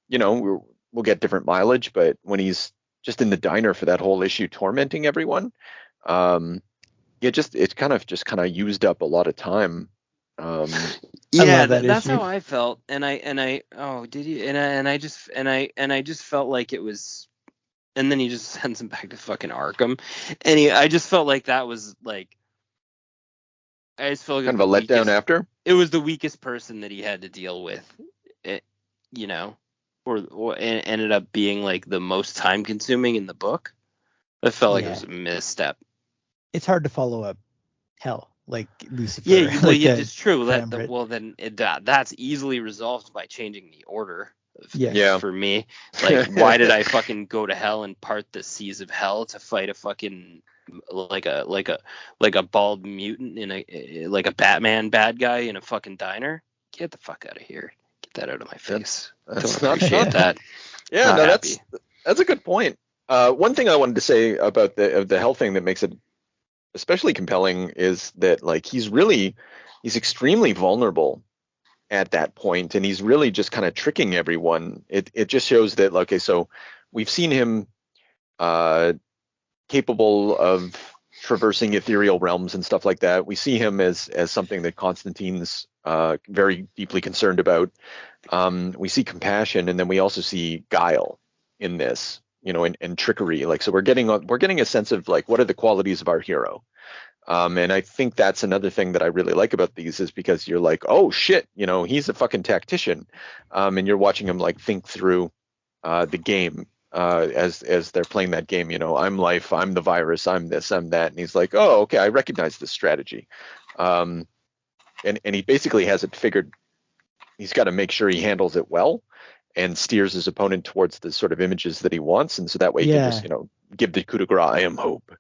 you know, we'll get different mileage. But when he's just in the diner for that whole issue tormenting everyone, it kind of used up a lot of time. Yeah, love that that's issue. how I felt. And did you? And I just felt like it was. And then he just sends him back to fucking Arkham, and I just felt like that was like. I just felt like Kind of a letdown after. It was the weakest person that he had to deal with, you know, or ended up being like the most time consuming in the book. I felt like it was a misstep. It's hard to follow up hell, like Lucifer. Yeah, well, like yeah, the it's true. triumvirate. That's easily resolved by changing the order. Yeah. For me, like, why did I fucking go to hell and part the seas of hell to fight a fucking like a bald mutant in like a Batman bad guy in a fucking diner? Get the fuck out of here. Get that out of my face. That's Don't appreciate that. Yeah, Not no, happy. that's a good point. One thing I wanted to say about the hell thing that makes it especially compelling is that, like, he's extremely vulnerable at that point, and he's really just kind of tricking everyone. It just shows that, okay, so we've seen him capable of traversing ethereal realms and stuff like that. We see him as something that Constantine's very deeply concerned about. We see compassion, and then we also see guile in this, you know, and trickery. Like, so we're getting a sense of, like, what are the qualities of our hero. And I think that's another thing that I really like about these, is because you're like, oh shit, you know, he's a fucking tactician, and you're watching him, like, think through the game as they're playing that game. You know, I'm life, I'm the virus, I'm this, I'm that, and he's like, oh, okay, I recognize this strategy, and he basically has it figured. He's got to make sure he handles it well and steers his opponent towards the sort of images that he wants, and so that way he can just, you know, give the coup de grace, I am hope.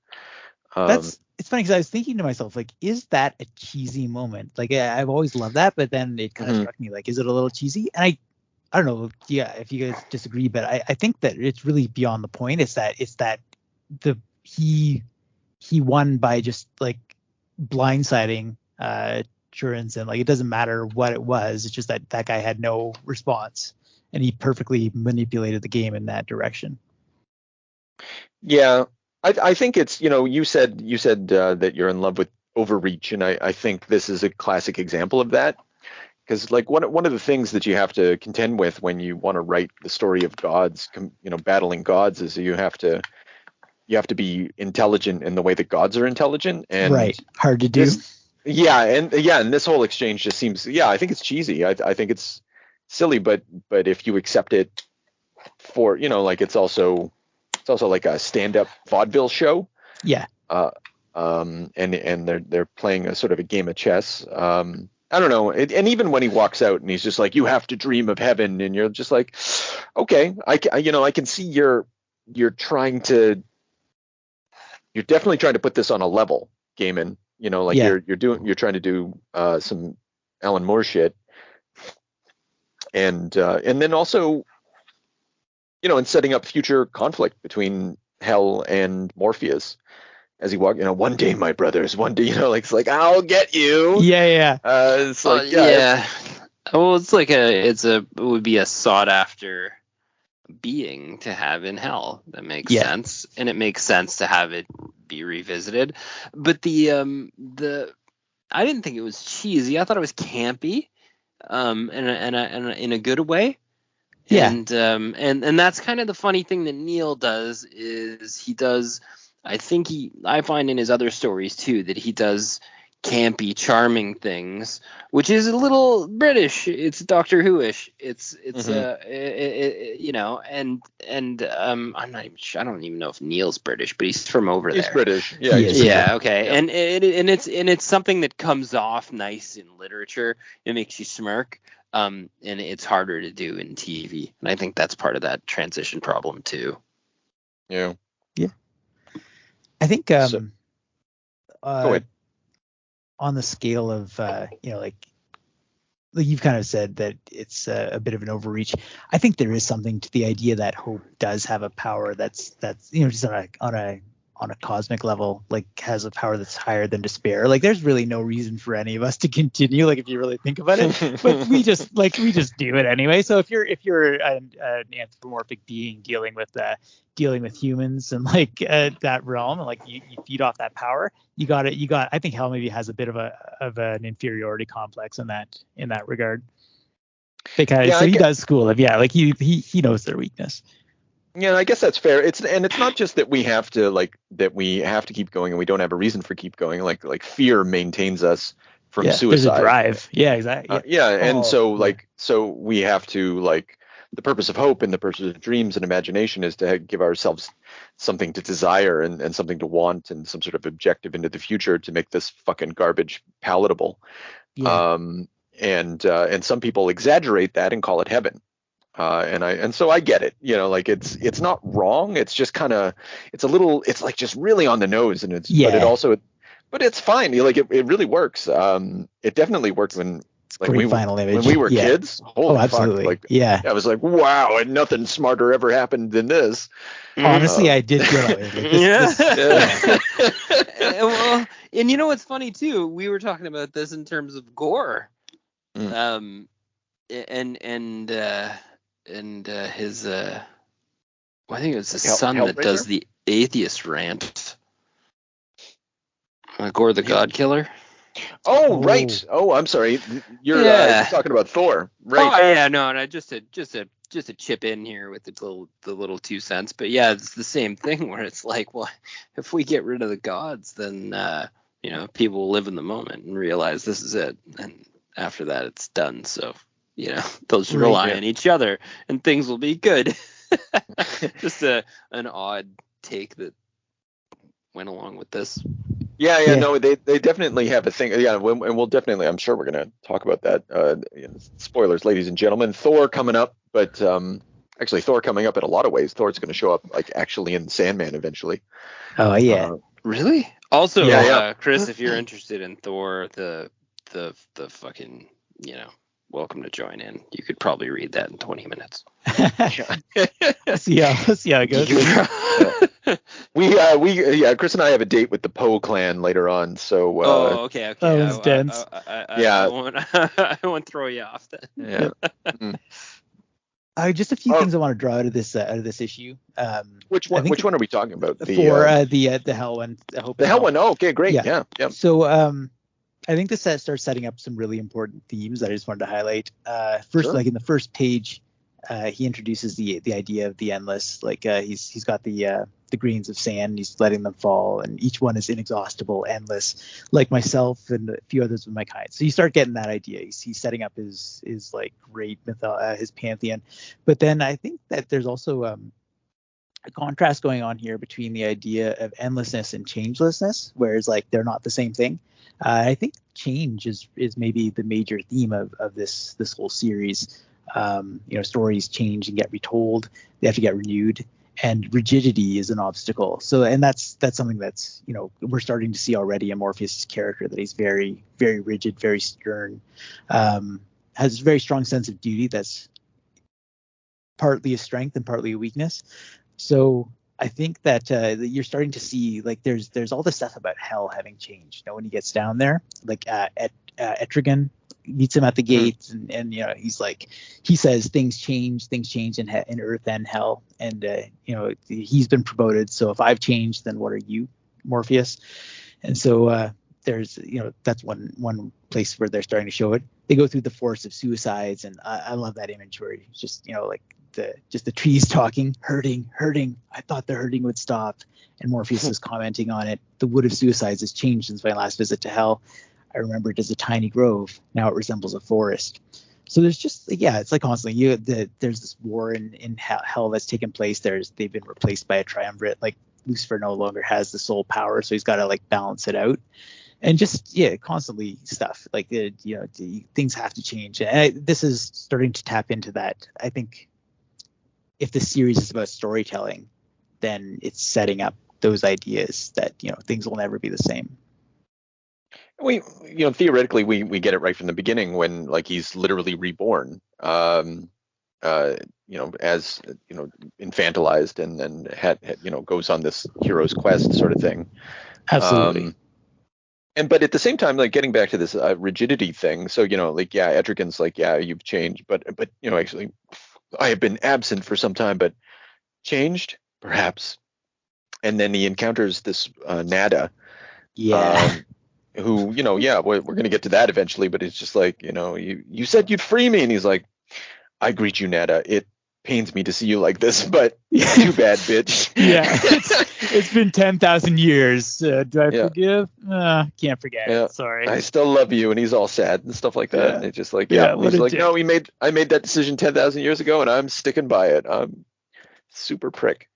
It's funny because I was thinking to myself, like, is that a cheesy moment? Like, I've always loved that, but then it kind of struck me, like, is it a little cheesy? And I don't know, yeah, if you guys disagree, but I think that it's really beyond the point. It's that he won by just, like, blindsiding Turin's, and, like, it doesn't matter what it was. It's just that guy had no response, and he perfectly manipulated the game in that direction. Yeah. I think it's, you know, you said that you're in love with overreach, and I think this is a classic example of that, because, like, one of the things that you have to contend with when you want to write the story of gods, you know, battling gods, is you have to be intelligent in the way that gods are intelligent, and right, hard to do. And this whole exchange just seems, I think it's cheesy. I think it's silly, but if you accept it for, like it's also like a stand-up vaudeville show. Yeah. And they're playing a sort of a game of chess. I don't know. And even when he walks out and he's just like, you have to dream of heaven, and you're just like, okay, I can see you're definitely trying to put this on a level, Gaiman. You're trying to do some Alan Moore shit, and then also, in setting up future conflict between Hell and Morpheus. As he walked, one day, my brothers, one day, it's like, I'll get you. Yeah. It's like, yeah. Well, it's like it would be a sought after being to have in Hell. That makes sense, and it makes sense to have it be revisited. But I didn't think it was cheesy. I thought it was campy, in a good way. Yeah. And that's kind of the funny thing that Neil does is he does. I find in his other stories too that he does campy, charming things, which is a little British. It's Doctor Who-ish. It's I'm not even sure. I don't even know if Neil's British, but he's from over there. He's British. Yeah. Yeah. Okay. Yeah. And it's something that comes off nice in literature. It makes you smirk. And it's harder to do in TV. And I think that's part of that transition problem too. Yeah. Yeah. I think go ahead. On the scale of like you've kind of said that it's a bit of an overreach. I think there is something to the idea that hope does have a power that's just on a cosmic level, like has a power that's higher than despair. Like there's really no reason for any of us to continue, like if you really think about it, but we just do it anyway. So if you're an anthropomorphic being dealing with humans and like that realm, and like you feed off that power, you got I think Hell maybe has a bit of an inferiority complex in that regard, because he does school of like he knows their weakness. Yeah, I guess that's fair. It's not just that we have to keep going and we don't have a reason for keep going. Like fear maintains us from suicide. There's a drive. Yeah, exactly. And so we have to, like, the purpose of hope and the purpose of dreams and imagination is to give ourselves something to desire and something to want and some sort of objective into the future to make this fucking garbage palatable. Yeah. And some people exaggerate that and call it heaven. And so I get it, like it's not wrong. It's just kind of, it's like just really on the nose, and but it's fine. Like it really works. It definitely works when we were kids. Holy absolutely. Fuck. I was like, wow, and nothing smarter ever happened than this. Honestly, I did feel that way. Well, and you know what's funny too? We were talking about this in terms of gore. And his I think it was his son that does the atheist rant. Gore the God Killer. Oh, right. Oh, I'm sorry. You're talking about Thor, right? Oh yeah, no, and I just to chip in here with the little 2 cents, but yeah, it's the same thing where it's like, well, if we get rid of the gods, then people will live in the moment and realize this is it, and after that it's done. So they'll just rely on each other and things will be good. Just an odd take that went along with this. Yeah. No, they definitely have a thing. Yeah, and we'll definitely, I'm sure we're going to talk about that. Spoilers, ladies and gentlemen. Thor coming up, but actually Thor coming up in a lot of ways. Thor's going to show up like actually in Sandman eventually. Oh yeah. Really? Also, Chris, if you're interested in Thor, the fucking, welcome to join in. You could probably read that in 20 minutes. Let's see how it goes. Chris and I have a date with the Poe clan later on. So. Okay. Oh, it's dense. I won't throw you off then. Yeah. Just a few things I want to draw out of this issue. Which one are we talking about? The Hell one. The Hell one. Oh, okay, great. Yeah. So I think this starts setting up some really important themes that I just wanted to highlight. First, like in the first page, he introduces the idea of the endless. Like he's got the grains of sand, he's letting them fall, and each one is inexhaustible, endless, like myself and a few others of my kind. So you start getting that idea. He's setting up his like great his pantheon. But then I think that there's also a contrast going on here between the idea of endlessness and changelessness, whereas like they're not the same thing. I think change is maybe the major theme of this whole series. Stories change and get retold. They have to get renewed, and rigidity is an obstacle. So, and that's something that's we're starting to see already in Morpheus' character, that he's very, very rigid, very stern, has a very strong sense of duty. That's partly a strength and partly a weakness. So I think that you're starting to see like there's all this stuff about hell having changed. When he gets down there, like Etrigan meets him at the gate, and he's like, he says things change in earth and hell, and he's been promoted. So if I've changed, then what are you, Morpheus? And so there's that's one place where they're starting to show it. They go through the forest of suicides, and I love that image where it's just like the trees talking, hurting. I thought the hurting would stop, and Morpheus is commenting on it. The wood of suicides has changed since my last visit to hell. I remember it as a tiny grove. Now it resembles a forest. So there's just it's like constantly there's this war in hell that's taken place. They've been replaced by a triumvirate. Like Lucifer no longer has the sole power, so he's got to like balance it out. And just constantly stuff like things have to change. And this is starting to tap into that. I think if the series is about storytelling, then it's setting up those ideas that things will never be the same. We theoretically we get it right from the beginning when like he's literally reborn, as infantilized and had goes on this hero's quest sort of thing. Absolutely. But at the same time, like getting back to this rigidity thing. So Etrigan's like, you've changed, but actually I have been absent for some time, but changed perhaps. And then he encounters this Nada. Who, we're going to get to that eventually, but it's just like, you said you'd free me. And he's like, I greet you, Nada. It pains me to see you like this, but too bad, bitch. It's been 10,000 years. Do I forgive? Can't forget. Yeah. Sorry. I still love you. And he's all sad and stuff like that. And it's just like, he's like, no, I made that decision 10,000 years ago and I'm sticking by it. I'm super prick.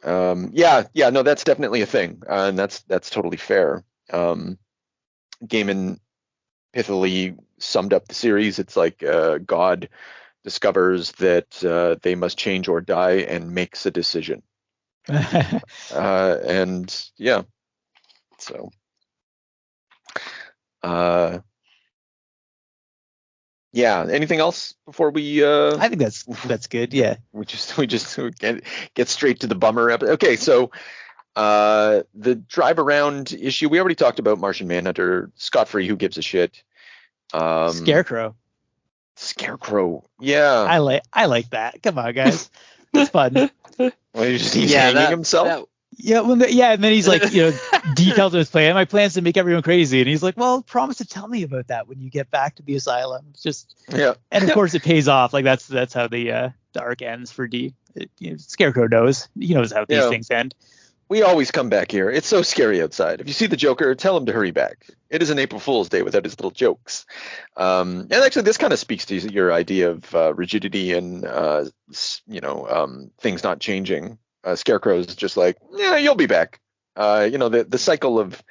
No, that's definitely a thing. And that's totally fair. Gaiman pithily summed up the series. It's like God discovers that they must change or die and makes a decision. Anything else before we I think that's good. Yeah, we just get straight to the bummer episode. Okay, so the drive around issue, we already talked about Martian Manhunter, Scott Free, who gives a shit. Scarecrow, yeah. I like that. Come on, guys, it's fun. Well, he's hanging himself. And then he's like, details of his plan. My plan's to make everyone crazy, and he's like, well, promise to tell me about that when you get back to the asylum. And of course it pays off. Like that's how the arc ends for D. Scarecrow knows. He knows how these things end. We always come back here. It's so scary outside. If you see the Joker, tell him to hurry back. It is an April Fool's Day without his little jokes. And actually, this kind of speaks to your idea of rigidity and, things not changing. Scarecrow's just like, you'll be back. The cycle of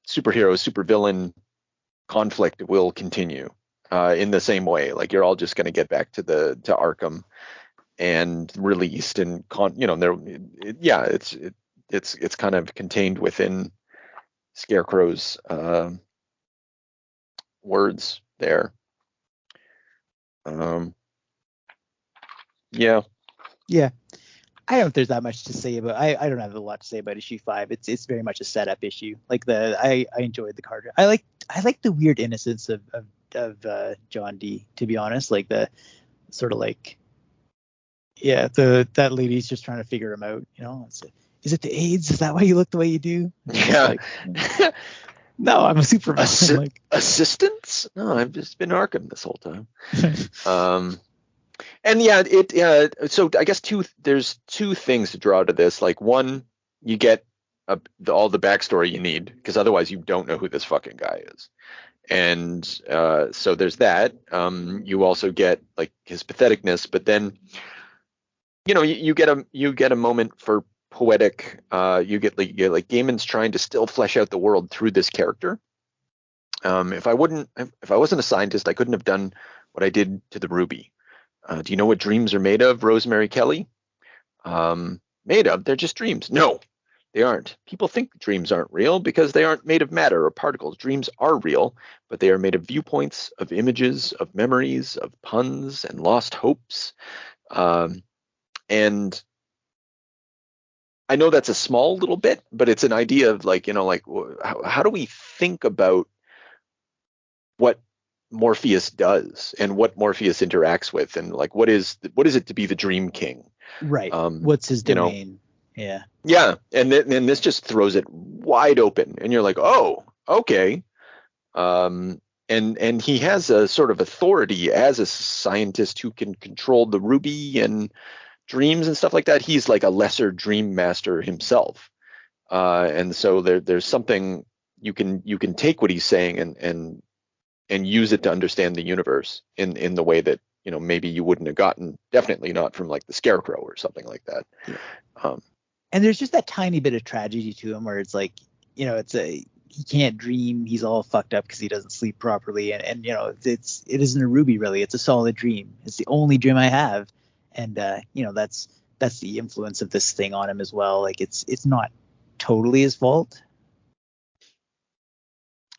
superhero, supervillain conflict will continue in the same way. Like you're all just going to get back to Arkham and released and it's kind of contained within Scarecrow's words there. I don't know if there's that much to say about. I don't have a lot to say about issue 5. It's very much a setup issue. Like I enjoyed the card. I like the weird innocence of John D. To be honest, like the sort of like that lady's just trying to figure him out. Is it the AIDS? Is that why you look the way you do? Yeah. No, I'm a Superman. Assistants? No, I've just been Arkham this whole time. And yeah, so I guess there's two things to draw to this. Like one, you get all the backstory you need, because otherwise you don't know who this fucking guy is. And so there's that. You also get like his patheticness, but then you get a moment for poetic. You get like Gaiman's trying to still flesh out the world through this character. If I wasn't a scientist, I couldn't have done what I did to the ruby. Do you know what dreams are made of, Rosemary Kelly? Made of? They're just dreams. No, they aren't. People think dreams aren't real because they aren't made of matter or particles. Dreams are real, but they are made of viewpoints, of images, of memories, of puns and lost hopes. And I know that's a small little bit, but it's an idea of like, how do we think about what Morpheus does and what Morpheus interacts with, and like what is it to be the Dream King? Right. What's his domain? Yeah. Yeah, and this just throws it wide open, and you're like, oh, okay. And he has a sort of authority as a scientist who can control the ruby and dreams and stuff like that. He's like a lesser dream master himself, and so there's something you can take what he's saying and use it to understand the universe in the way that maybe you wouldn't have gotten, definitely not from like the Scarecrow or something like that. Yeah. And there's just that tiny bit of tragedy to him where it's like, he can't dream, he's all fucked up because he doesn't sleep properly, and it isn't a ruby really, it's a solid dream, it's the only dream I have, and that's the influence of this thing on him as well. Like it's not totally his fault.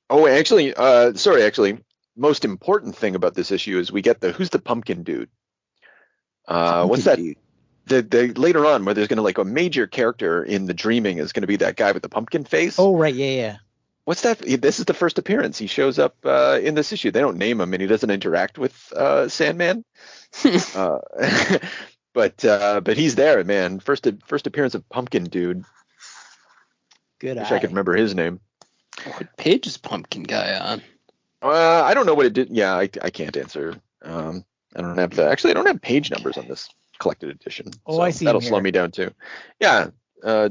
Oh, actually, most important thing about this issue is we get who's the pumpkin dude? What's that? Dude? The later on where there's gonna like a major character in the dreaming is gonna be that guy with the pumpkin face. Oh right, yeah. What's that? This is the first appearance. He shows up in this issue. They don't name him, and he doesn't interact with Sandman. But he's there, man. First appearance of Pumpkin Dude. Good. Wish I could remember his name. What page is Pumpkin Guy on? I don't know what it did. Yeah, I can't answer. I don't have page numbers on this collected edition. Oh, so I see. That'll slow me down too. Yeah.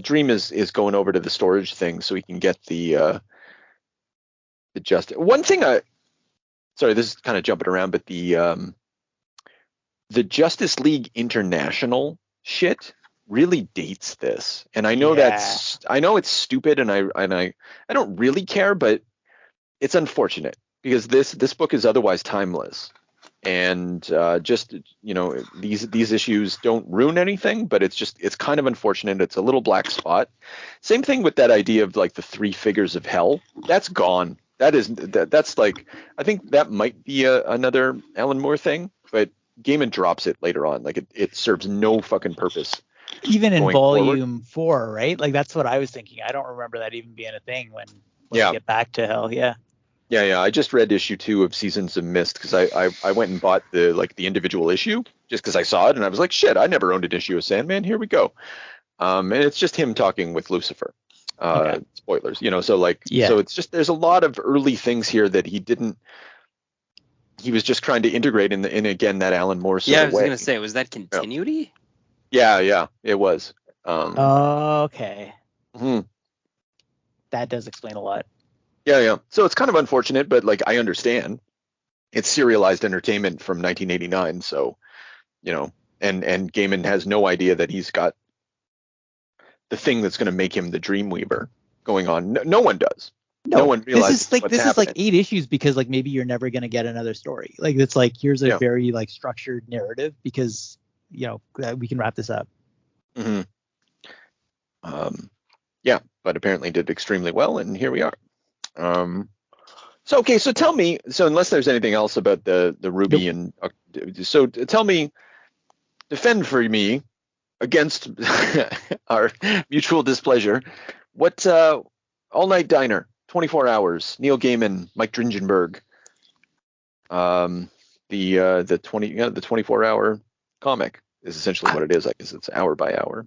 Dream is going over to the storage thing so he can get the justice. One thing sorry, this is kind of jumping around, but the Justice League International shit really dates this, and I know I know it's stupid, and I don't really care, but it's unfortunate because this book is otherwise timeless, and these issues don't ruin anything, but it's kind of unfortunate. It's a little black spot. Same thing with that idea of like the three figures of hell. That's gone. That's like, I think that might be another Alan Moore thing, but Gaiman drops it later on. Like it serves no fucking purpose. Even in volume 4, right? Like that's what I was thinking. I don't remember that even being a thing when we get back to hell. Yeah. Yeah. I just read issue 2 of Seasons of Mist because I went and bought the individual issue just because I saw it and I was like, shit, I never owned an issue of Sandman. Here we go. And it's just him talking with Lucifer. Okay. Spoilers, so it's just, there's a lot of early things here that he was just trying to integrate in again that Alan Moore sort of way. Yeah, I was gonna say, was that continuity? Yeah, it was. Okay. Mm-hmm. That does explain a lot. Yeah. So it's kind of unfortunate, but like I understand. It's serialized entertainment from 1989, so and Gaiman has no idea that he's got the thing that's going to make him the Dreamweaver going on. No one does. No one realizes this is like 8 issues because like maybe you're never going to get another story. Like it's like here's a very like structured narrative because we can wrap this up. Mm-hmm. But apparently did extremely well, and here we are. So tell me. So unless there's anything else about the Ruby and so tell me, defend for me against our mutual displeasure. What All Night Diner, 24 Hours, Neil Gaiman, Mike Dringenberg, the 24-hour comic is essentially what it is. I guess it's hour by hour.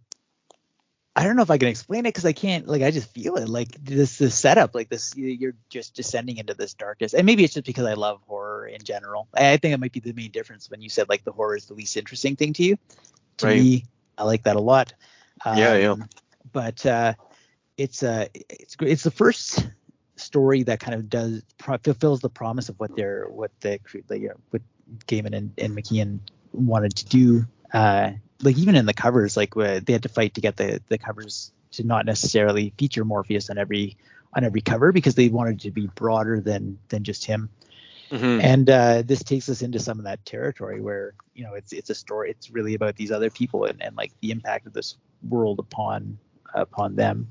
I don't know if I can explain it because I can't. Like I just feel it. Like this setup, like this, you're just descending into this darkness, and maybe it's just because I love horror horror in general. I think that might be the main difference when you said like the horror is the least interesting thing to you. To Right. me, I like that a lot. Yeah. But it's the first story that kind of fulfills the promise of what Gaiman and McKeon wanted to do. Like even in the covers, like they had to fight to get the covers to not necessarily feature Morpheus on every cover because they wanted to be broader than just him. Mm-hmm. And this takes us into some of that territory where it's a story. It's really about these other people and like the impact of this world upon them.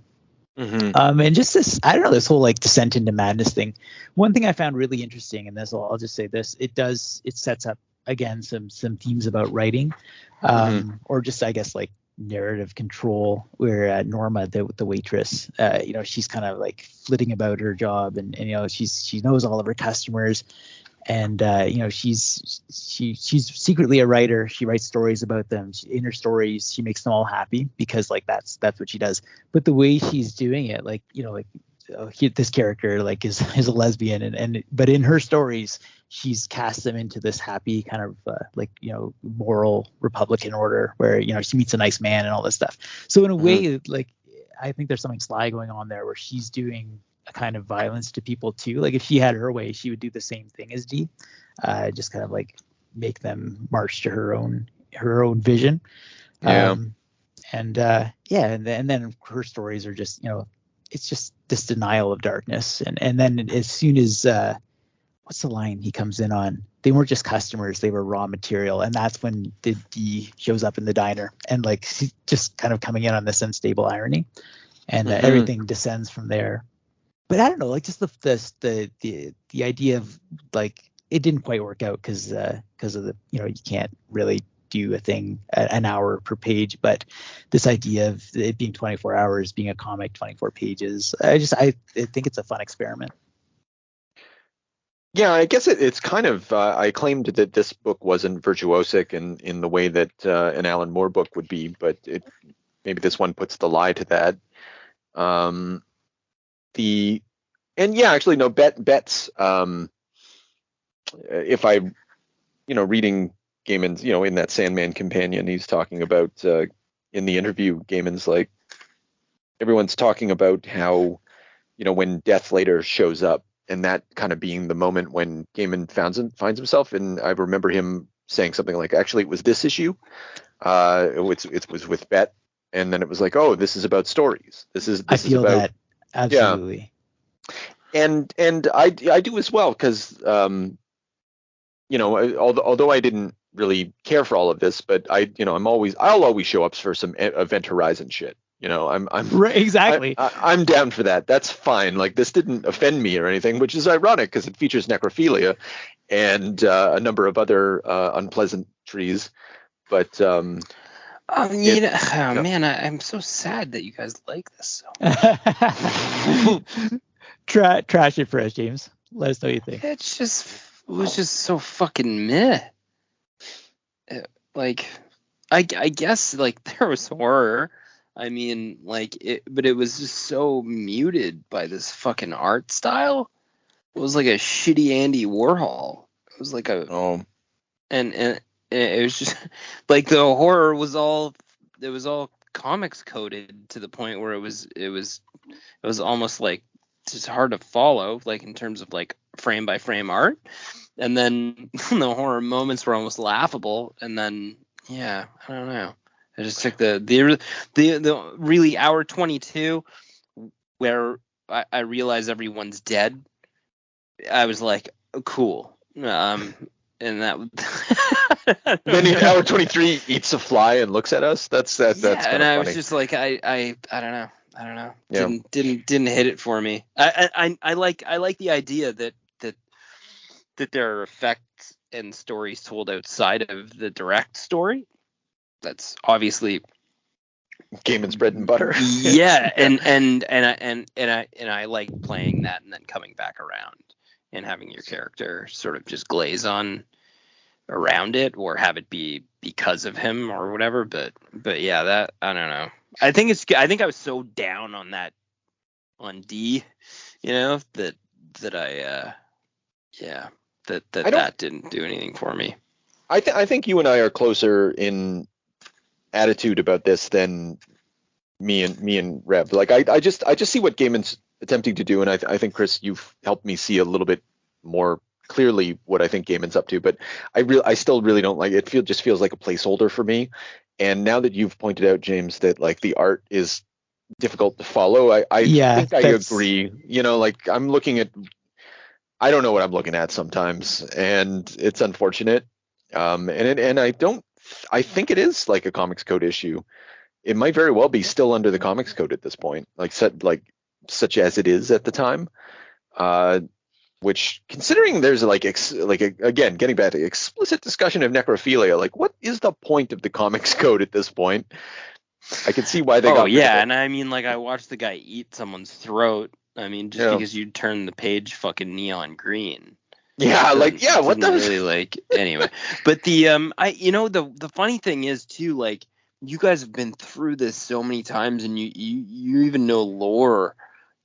Mm-hmm. And just this whole like descent into madness thing. One thing I found really interesting, and this I'll just say this, it sets up again some themes about writing, or just I guess like narrative control, where Norma, the waitress, she's kind of like flitting about her job, and she knows all of her customers, and she's secretly a writer. She writes stories about them. In her stories, she makes them all happy because like that's what she does. But the way she's doing it, like this character like is a lesbian, but in her stories she's cast them into this happy kind of moral Republican order where she meets a nice man and all this stuff. So in a way, like I think there's something sly going on there where she's doing a kind of violence to people too. Like if she had her way, she would do the same thing as Dee, just kind of like make them march to her own vision. Yeah. And then her stories are just it's just this denial of darkness, and then as soon as what's the line he comes in on? They weren't just customers, they were raw material, and that's when Dee shows up in the diner, and like she's just kind of coming in on this unstable irony, and everything descends from there. But I don't know, like just the idea of like it didn't quite work out because of the you can't really do a thing an hour per page, but this idea of it being 24 hours, being a comic, 24 pages, I think it's a fun experiment. Yeah, I guess it's kind of. I claimed that this book wasn't virtuosic in the way that an Alan Moore book would be, but maybe this one puts the lie to that. Actually, no. Bet's. If I, reading Gaiman's, in that Sandman companion, he's talking about in the interview, Gaiman's like, everyone's talking about how, when death later shows up, and that kind of being the moment when Gaiman finds himself. And I remember him saying something like, actually, it was this issue. It was with Bet. And then it was like, oh, this is about stories. I feel that. Absolutely. Yeah. And I do as well, because, although I didn't really care for all of this, but I'll always show up for some Event Horizon shit. I'm right, exactly. I'm down for that. That's fine. Like this didn't offend me or anything, which is ironic because it features necrophilia and a number of other unpleasant trees. But man, I'm so sad that you guys like this so much. Trash it for us, James. Let us know what you think. It was just so fucking meh. Like, I guess like there was horror. I mean, like but it was just so muted by this fucking art style. It was like a shitty Andy Warhol. It was like and it was just like the horror was all comics coded to the point where it was almost like just hard to follow, like in terms of like frame by frame art. And then the horror moments were almost laughable. And then I don't know. I just took the really hour 22 where I realized everyone's dead. I was like, oh, cool. And that then in hour 23 eats a fly and looks at us. That's and I funny. was just like, I don't know. Yeah. Didn't hit it for me. I like the idea that there are effects and stories told outside of the direct story. That's obviously Gaiman's bread and butter. Yeah, and I like playing that and then coming back around and having your character sort of just glaze on around it or have it be because of him or whatever. But yeah, that I don't know. I think I was so down on that on D, that I that didn't do anything for me. I think you and I are closer in attitude about this than me and Rev. Like I just see what Gaiman's attempting to do, and I think, Chris, you've helped me see a little bit more clearly what I think Gaiman's up to. But I still really don't like it. Just feels like a placeholder for me. And now that you've pointed out, James, that like the art is difficult to follow, I think I agree. You know, like I'm looking at, I don't know what I'm looking at sometimes, and it's unfortunate. I think it is like a Comics Code issue. It might very well be still under the Comics Code at this point, such as it is at the time. Which, considering there's again, getting back to explicit discussion of necrophilia, like what is the point of the Comics Code at this point? I can see why they got. Oh yeah, and I mean, like, I watched the guy eat someone's throat. I mean, just because you turn the page fucking neon green. Yeah, what the really like anyway. But the funny thing is too, like, you guys have been through this so many times, and you even know lore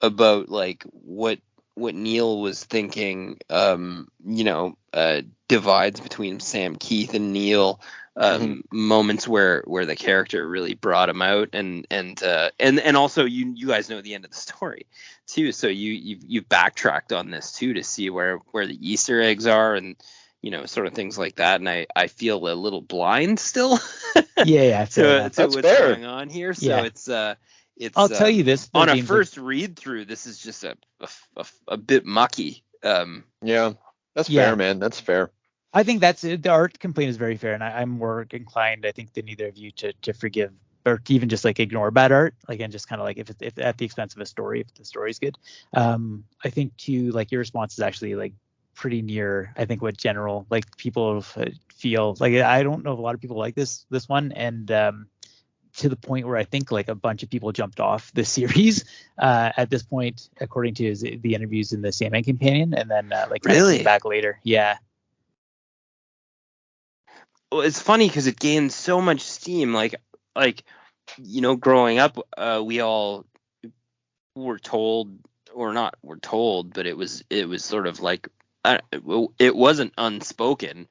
about like what Neil was thinking. Divides between Sam Keith and Neil. Moments where the character really brought him out, and also you guys know the end of the story too, so you've backtracked on this too to see where the Easter eggs are, and sort of things like that, and I feel a little blind still to what's fair. going on here. So it's I'll tell you this on a first read through, this is just a bit mucky. That's fair, man. That's fair. I think the art complaint is very fair, and I'm more inclined, I think, than either of you to forgive or to even just like ignore bad art, like, and just kind of like if at the expense of a story, if the story's good. I think too, like, your response is actually like pretty near, I think, what general like people feel. Like, I don't know if a lot of people like this one, and to the point where I think like a bunch of people jumped off the series at this point, according to the interviews in the Sandman Companion, and then really back later. Yeah. Well, it's funny because it gained so much steam. Like growing up, we all were told, or not were told, but it was sort of like, it wasn't unspoken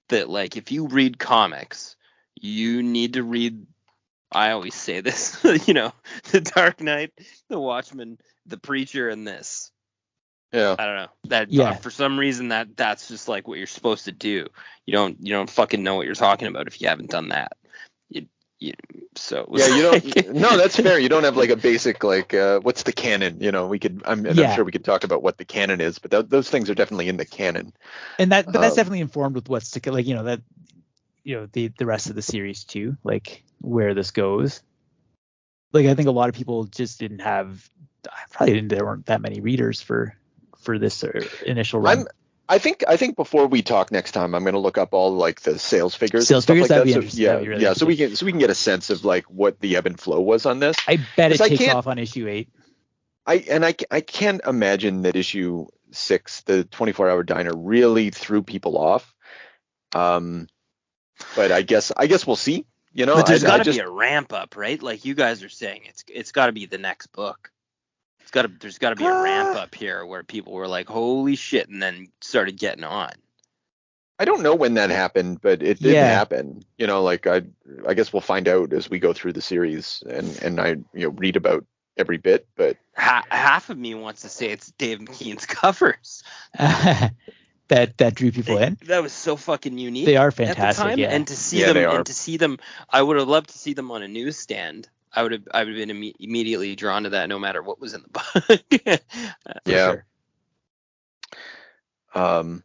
that, like, if you read comics, you need to read, I always say this, The Dark Knight, The Watchmen, The Preacher, and this. Yeah. I don't know. That for some reason that's just like what you're supposed to do. You don't fucking know what you're talking about if you haven't done that. You don't. No, that's fair. You don't have like a basic like what's the canon? I'm sure we could talk about what the canon is, but those things are definitely in the canon. And that's definitely informed with what's to, like, the rest of the series too, like where this goes. Like, I think a lot of people just there weren't that many readers for this initial run. I think before we talk next time, I'm going to look up all like the sales figures. That'd be interesting. Really so we can get a sense of like what the ebb and flow was on this. I bet it takes off on issue 8. I can't imagine that issue 6, the 24-hour diner, really threw people off. But I guess we'll see. But there's got to be a ramp up, right? Like you guys are saying, it's got to be the next book. There's got to be a ramp up here where people were like, holy shit, and then started getting on. I don't know when that happened, but it did happen. I guess we'll find out as we go through the series and I read about every bit. But half of me wants to say it's Dave McKean's covers that drew people in. That was so fucking unique. They are fantastic, at the time. yeah. And to see them, I would have loved to see them on a newsstand. I would have been immediately drawn to that, no matter what was in the book. Yeah. Sure.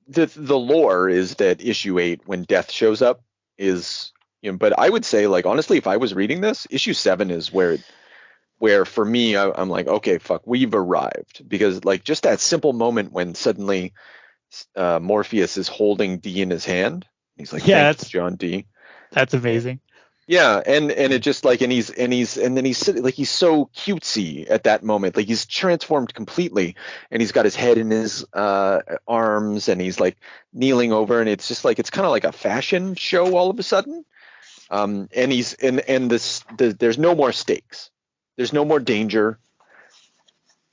The lore is that issue 8, when Death shows up, is but I would say, like, honestly, if I was reading this, issue 7 is where for me I'm like, okay, fuck, we've arrived, because like just that simple moment when suddenly Morpheus is holding D in his hand, he's like, thanks, John D. That's amazing. Yeah, and it just like and then he's like, he's so cutesy at that moment, like he's transformed completely, and he's got his head in his arms, and he's like kneeling over, and it's just like it's kind of like a fashion show all of a sudden, and there's no more stakes, there's no more danger.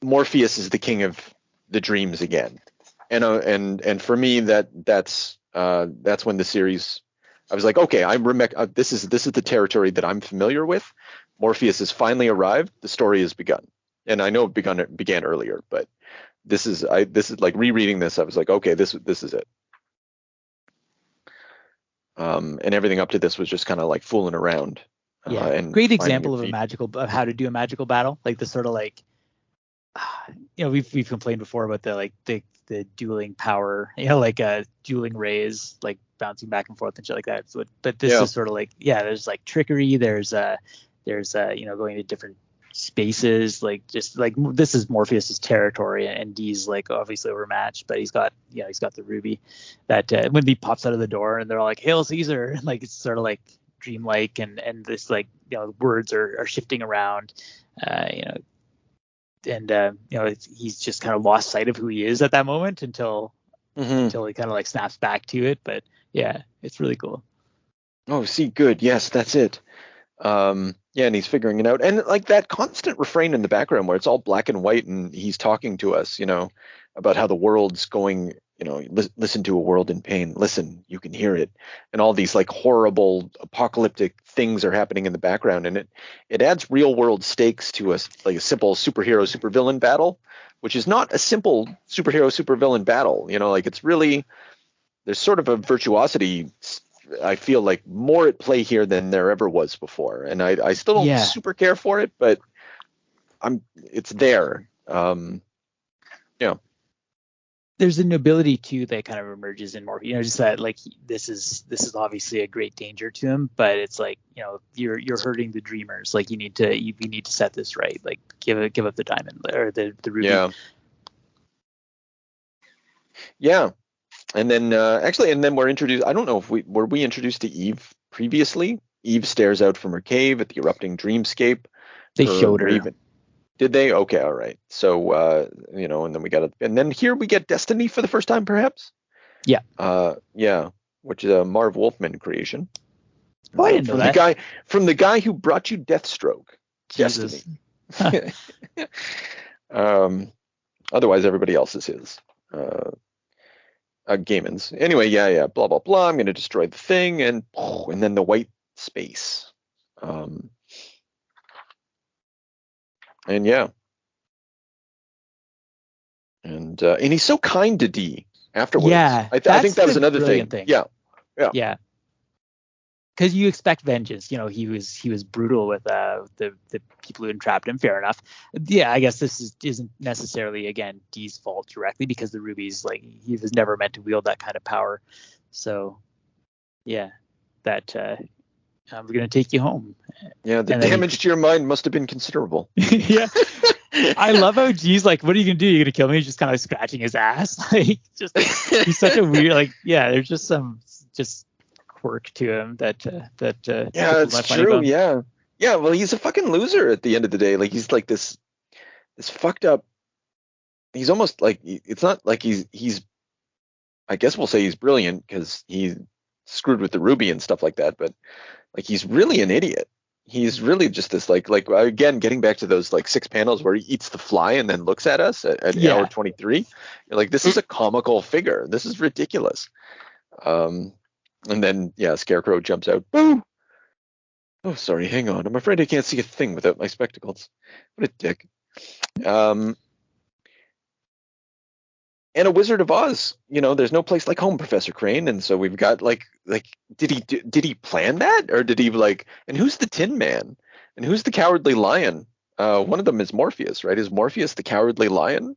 Morpheus is the king of the dreams again. And for me, that's when the series, I was like, okay, this is the territory that I'm familiar with. Morpheus has finally arrived. The story has begun, and I know it began earlier, but this is like rereading this. I was like, okay, this is it. And everything up to this was just kind of like fooling around. Yeah, and great finding example your feet. of how to do a magical battle, like the sort of like, we've complained before about the dueling power, like dueling rays, like bouncing back and forth and shit like that. So, but this is sort of like, there's like trickery, there's going to different spaces, like just like this is Morpheus's territory, and Dee's like obviously overmatched, but he's got the ruby that when he pops out of the door and they're all like, "Hail Caesar," and like it's sort of like dreamlike, and this like words are shifting around, he's just kind of lost sight of who he is at that moment until he kind of like snaps back to it. But yeah, it's really cool. Oh, see, good. Yes, that's it. And he's figuring it out. And like that constant refrain in the background where it's all black and white and he's talking to us, about how the world's going, listen to a world in pain. Listen, you can hear it. And all these like horrible apocalyptic things are happening in the background. And it adds real world stakes to us, like a simple superhero supervillain battle, which is not a simple superhero supervillain battle. Like it's really, there's sort of a virtuosity, I feel like, more at play here than there ever was before, and I still don't super care for it, but it's there. There's a nobility too that kind of emerges in Morpheus. Just that like this is obviously a great danger to him, but it's like you're hurting the dreamers. Like you need to set this right. Like give up the diamond or the ruby. Yeah. And then we're introduced. I don't know if were we introduced to Eve previously. Eve stares out from her cave at the erupting dreamscape. They showed her. Did they? Okay, all right. So and then here we get Destiny for the first time, perhaps. Yeah. Which is a Marv Wolfman creation. Oh, I didn't know that. From the guy who brought you Deathstroke. Jesus. Destiny. Otherwise, everybody else is his. Gaiman's. Anyway, blah blah blah. I'm going to destroy the thing, and then the white space. And he's so kind to Dee afterwards. Yeah, I think that was another thing. Yeah. Because you expect vengeance. He was brutal with the people who entrapped him. Fair enough. Yeah, I guess this isn't necessarily again Dee's fault directly, because the ruby's like he was never meant to wield that kind of power. So yeah, that we're gonna take you home. Yeah, the damage to your mind must have been considerable. Yeah. I love how Dee's like, what are you gonna do? You're gonna kill me? He's just kind of scratching his ass. Like just he's such a weird there's just some quirk to him that it's true. Well, he's a fucking loser at the end of the day. Like he's like this fucked up. He's almost like, it's not like he's I guess we'll say he's brilliant because he screwed with the ruby and stuff like that, but like he's really an idiot. He's really just this like again, getting back to those like 6 panels where he eats the fly and then looks at us at hour 23. You're like, this is a comical figure. This is ridiculous. And then, Scarecrow jumps out. Boo! Oh, sorry, hang on. I'm afraid I can't see a thing without my spectacles. What a dick. And a Wizard of Oz. There's no place like home, Professor Crane. And so we've got like, did he plan that? Or did he and who's the Tin Man? And who's the Cowardly Lion? One of them is Morpheus, right? Is Morpheus the Cowardly Lion?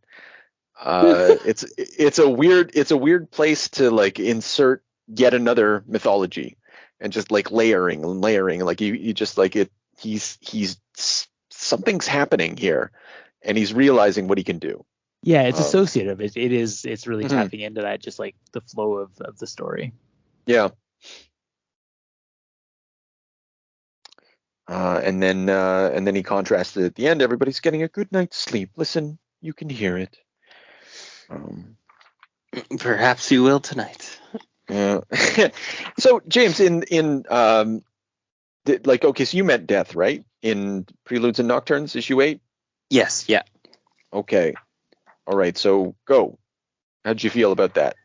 It's a weird place to like insert yet another mythology, and just like layering like you just like it. He's something's happening here, and he's realizing what he can do. Yeah, it's associative. It's really tapping into that, just like the flow of the story. Yeah. And then he contrasted at the end. Everybody's getting a good night's sleep. Listen, you can hear it. Perhaps you will tonight. Yeah. So James, so you met Death, right? In Preludes and Nocturnes, issue 8? Yes. Yeah. Okay. All right, so go. How'd you feel about that?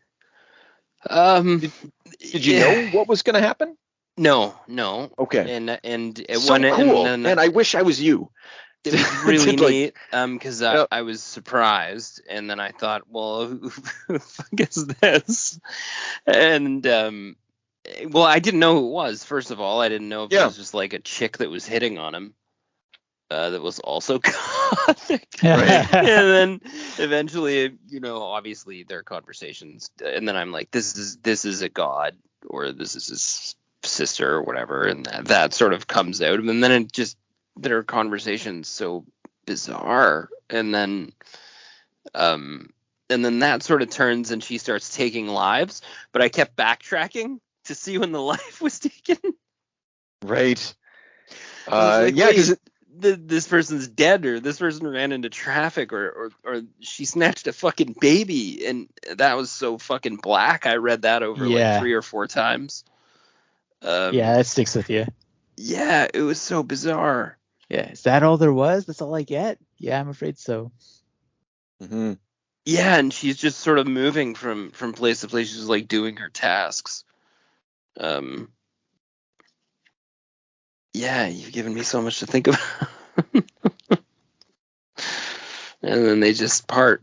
Did you know what was going to happen? No. Okay. And So when cool. and Man, I wish I was you. it was really Like, neat because I was surprised, and then I thought, well, who the fuck is this? And well, I didn't know who it was. First of all, I didn't know if it was just like a chick that was hitting on him. That was also gothic. Right. And then eventually, obviously their conversations, and then I'm like, this is a god, or this is his sister or whatever, and that sort of comes out, and then it just, their conversations so bizarre, and then that sort of turns and she starts taking lives, but I kept backtracking to see when the life was taken. Right. Like, yeah, because this person's dead, or this person ran into traffic, or she snatched a fucking baby, and that was so fucking black. I read that over like 3 or 4 times. Yeah, that sticks with you. Yeah, it was so bizarre. Yeah, is that all there was? That's all I get? Yeah, I'm afraid so. Mm-hmm. Yeah, and she's just sort of moving from place to place. She's like doing her tasks. Yeah, you've given me so much to think about. And then they just part.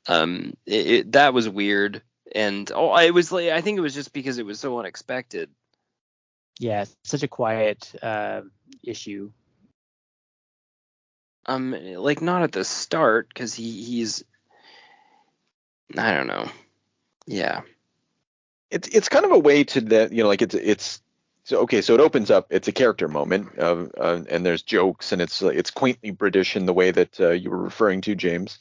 That was weird, and it was like, I think it was just because it was so unexpected. Yeah, such a quiet issue. Like not at the start, because he's, I don't know. Yeah. It's kind of a way to that, like it's so okay. So it opens up. It's a character moment, and there's jokes, and it's quaintly British in the way that you were referring to, James.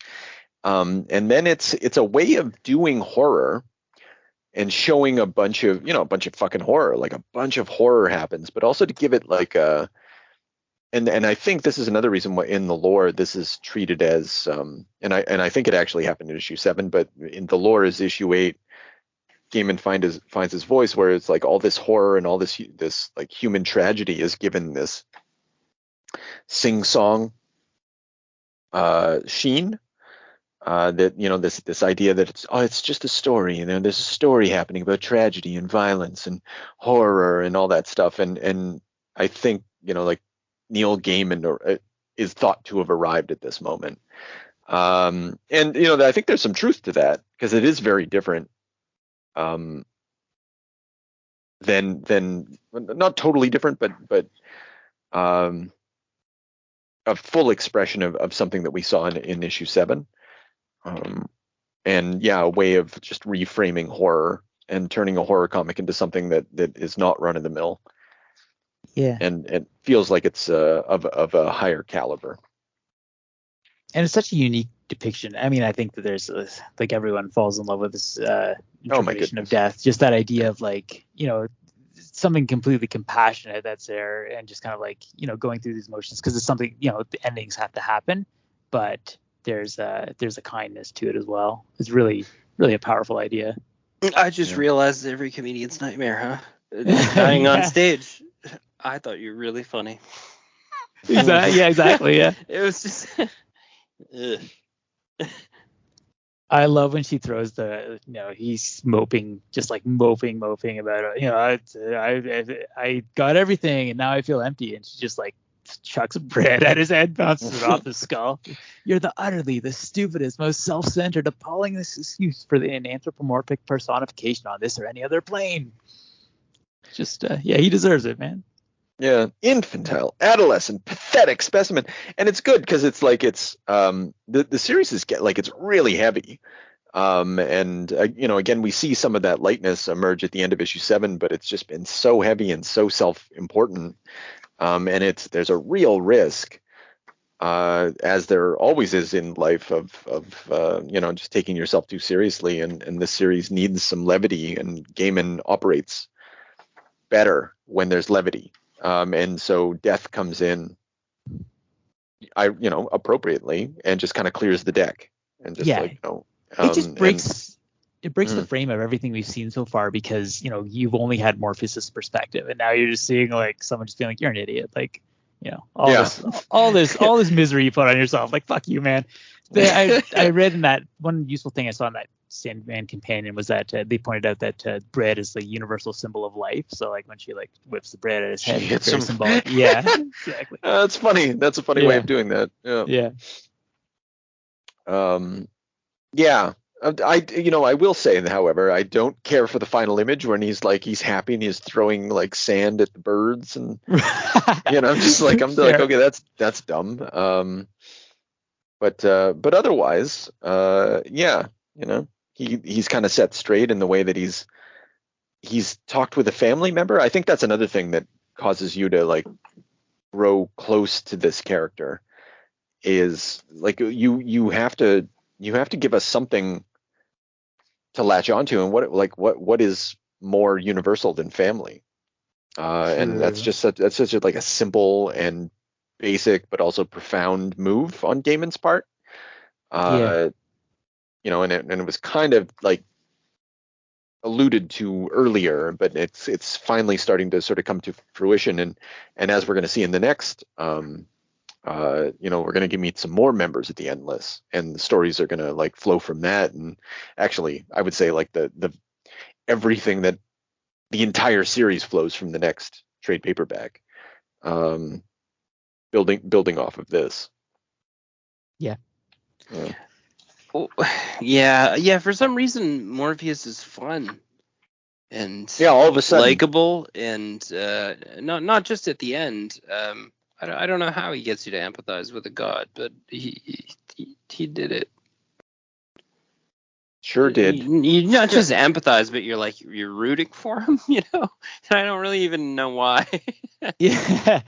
And then it's a way of doing horror and showing a bunch of fucking horror, like a bunch of horror happens, but also to give it like a. And I think this is another reason why in the lore this is treated as and I think it actually happened in issue 7, but in the lore is issue 8. Gaiman finds his voice, where it's like all this horror and all this like human tragedy is given this sing-song sheen, that this idea that it's just a story, there's a story happening about tragedy and violence and horror and all that stuff, and I think like Neil Gaiman is thought to have arrived at this moment, and I think there's some truth to that, because it is very different. Than not totally different, but a full expression of something that we saw in issue 7, and a way of just reframing horror and turning a horror comic into something that is not run of the mill. Yeah, and it feels like it's of a higher caliber. And it's such a unique depiction. I mean, I think that there's like everyone falls in love with this interpretation of death. Just that idea of like, something completely compassionate that's there, and just kind of like, going through these motions, because it's something, the endings have to happen, but there's a kindness to it as well. It's really, really a powerful idea. I just realized every comedian's nightmare, huh? Dying on stage. I thought you were really funny. Exactly. Yeah, exactly. Yeah. It was just. I love when she throws he's moping, just like moping about it. I got everything and now I feel empty, and she just like chucks bread at his head, bounces it off his skull. You're the stupidest, most self-centered, appalling excuse for an anthropomorphic personification on this or any other plane. Just he deserves it, man. Yeah, infantile, adolescent, pathetic specimen, and it's good because it's like the series is it's really heavy, and again we see some of that lightness emerge at the end of issue 7, but it's just been so heavy and so self-important, and there's a real risk, as there always is in life, of just taking yourself too seriously, and this series needs some levity, and Gaiman operates better when there's levity. And so death comes in, appropriately, and just kind of clears the deck, and just it just breaks the frame of everything we've seen so far, because you've only had Morpheus' perspective, and now you're just seeing like someone just being like, you're an idiot, like all this misery you put on yourself, like fuck you, man. I read in that one useful thing I saw in that Sandman companion was that they pointed out that bread is the universal symbol of life. So like when she like whips the bread at his head, it's very symbolic. Yeah, exactly. That's funny. That's a funny way of doing that. Yeah. Yeah. I will say, however, I don't care for the final image when he's happy and he's throwing like sand at the birds, and I'm just like, okay, that's dumb. But otherwise, he's kind of set straight in the way that he's talked with a family member. I think that's another thing that causes you to like grow close to this character, is like you have to give us something to latch onto, and what is more universal than family? And that's such a simple and basic but also profound move on Gaiman's part. And it was kind of like alluded to earlier, but it's finally starting to sort of come to fruition, and as we're going to see in the next we're going to meet some more members at the Endless, and the stories are going to like flow from that. And actually, I would say like the everything that the entire series flows from the next trade paperback, building off of this. Yeah. Yeah. For some reason, Morpheus is fun and all of a sudden likable, and not just at the end. I don't know how he gets you to empathize with a god, but he did it. Sure did. You not just empathize, but you're rooting for him, And I don't really even know why. Yeah.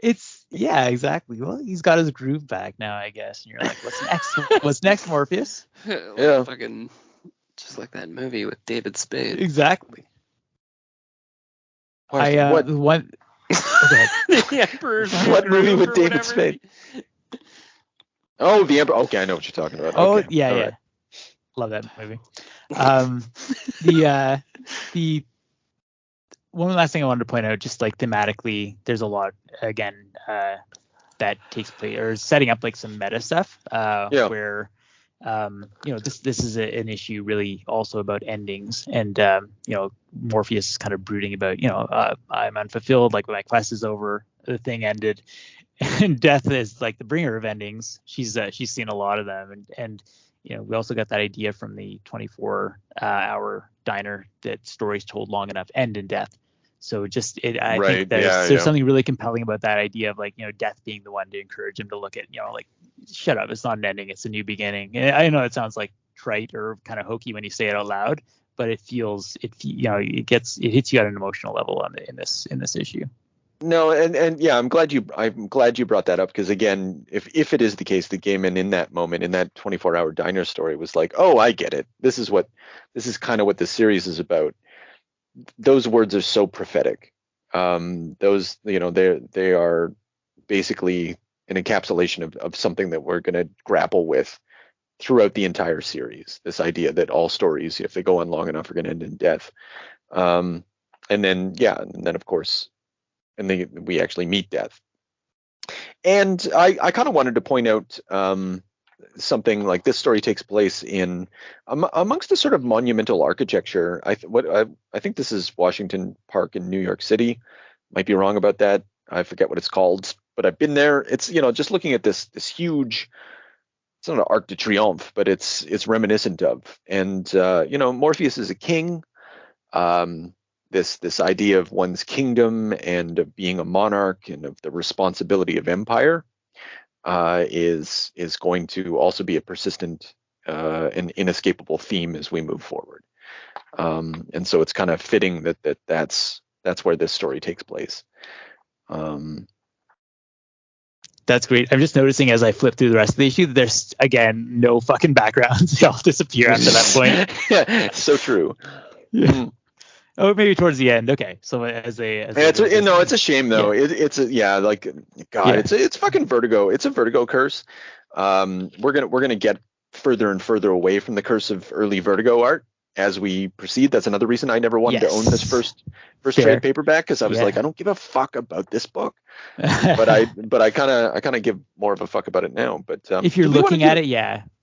Exactly. Well, he's got his groove back now, I guess. And you're like, what's next? What's next, Morpheus? Fucking just like that movie with David Spade. Exactly. What? The Emperor's What movie with David whatever. Spade? Oh, the Emperor. Okay, I know what you're talking about. Oh, okay. yeah. Right. Love that movie. The one last thing I wanted to point out, just like thematically, there's a lot again that takes place or setting up like some meta stuff where this is an issue really also about endings, and Morpheus is kind of brooding about I'm unfulfilled, like when my quest is over, the thing ended, and Death is like the bringer of endings. She's seen a lot of them, and we also got that idea from the 24-hour diner that stories told long enough end in death. So I think there's something really compelling about that idea of like, death being the one to encourage him to look at, like, shut up, it's not an ending, it's a new beginning. And I know it sounds like trite or kind of hokey when you say it out loud, but it hits you at an emotional level in this issue. No, and yeah, I'm glad you brought that up, because again, if it is the case that Gaiman in that moment, in that 24-hour diner story, was like, oh, I get it. This is kind of what this series is about. Those words are so prophetic. Those, they are basically an encapsulation of something that we're going to grapple with throughout the entire series. This idea that all stories, if they go on long enough, are going to end in death. And then of course, we actually meet death. And I kind of wanted to point out something like this story takes place in amongst a sort of monumental architecture. I think this is Washington Park in New York City. Might be wrong about that. I forget what it's called, but I've been there. It's just looking at this huge, it's not an Arc de Triomphe, but it's reminiscent of. And Morpheus is a king. This idea of one's kingdom and of being a monarch and of the responsibility of empire is going to also be a persistent and inescapable theme as we move forward. And so it's kind of fitting that's where this story takes place. That's great. I'm just noticing as I flip through the rest of the issue, there's again no fucking backgrounds. They all disappear after that point. Yeah, so true. Yeah. Oh, maybe towards the end. Okay, so it's a shame though. Yeah. It's fucking Vertigo. It's a Vertigo curse. We're gonna get further and further away from the curse of early Vertigo art. as we proceed. That's another reason I never wanted to own this first trade paperback, because I was like, I don't give a fuck about this book. but I kind of give more of a fuck about it now. But if you're looking at it,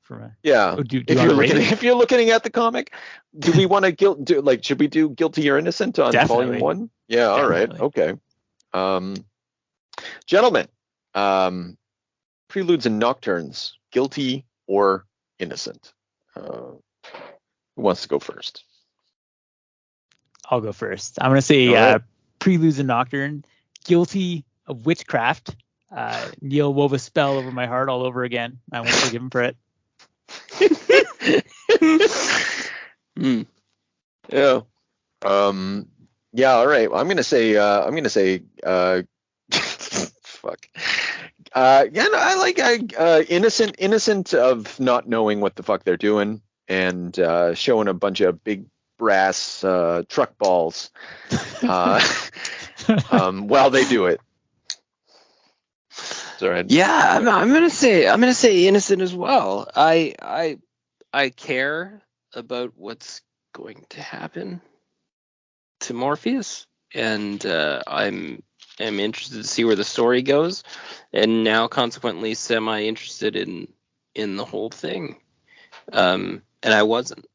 if you're looking at the comic, do we want to should we do Guilty or Innocent on volume 1? Yeah, all right, okay. Gentlemen, Preludes and Nocturnes, Guilty or Innocent? Who wants to go first? I'll go first. I'm going to say Preludes and Nocturne, Guilty of Witchcraft. Neil wove a spell over my heart all over again. I won't forgive him for it. Yeah. Yeah. All right. Well, I'm gonna say. Fuck. I like innocent of not knowing what the fuck they're doing and showing a bunch of big brass truck balls while they do it. All right. Yeah, I'm gonna say Innocent as well. I care about what's going to happen to Morpheus, and I'm interested to see where the story goes, and now consequently semi-interested in the whole thing. And I wasn't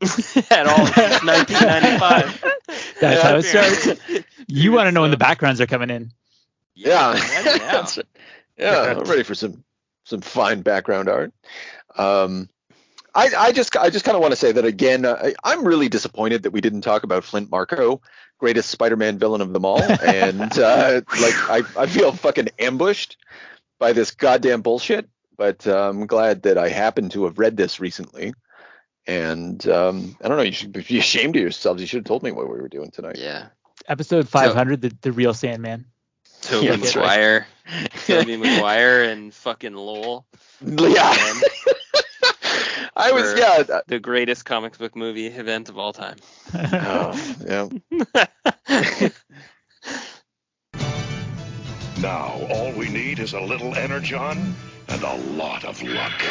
at all. 1995. That's how it starts. You want to know when the backgrounds are coming in. Yeah. I'm ready for some fine background art. I just kind of want to say that again. I'm really disappointed that we didn't talk about Flint Marko, greatest Spider-Man villain of them all, and I feel fucking ambushed by this goddamn bullshit. But I'm glad that I happened to have read this recently, and I don't know. You should be ashamed of yourselves. You should have told me what we were doing tonight. Yeah. Episode 500, the real Sandman. Tobey Maguire, Tobey Maguire, and fucking Lowell. Yeah. I was the greatest comic book movie event of all time. Oh, yeah. Now all we need is a little energon and a lot of luck.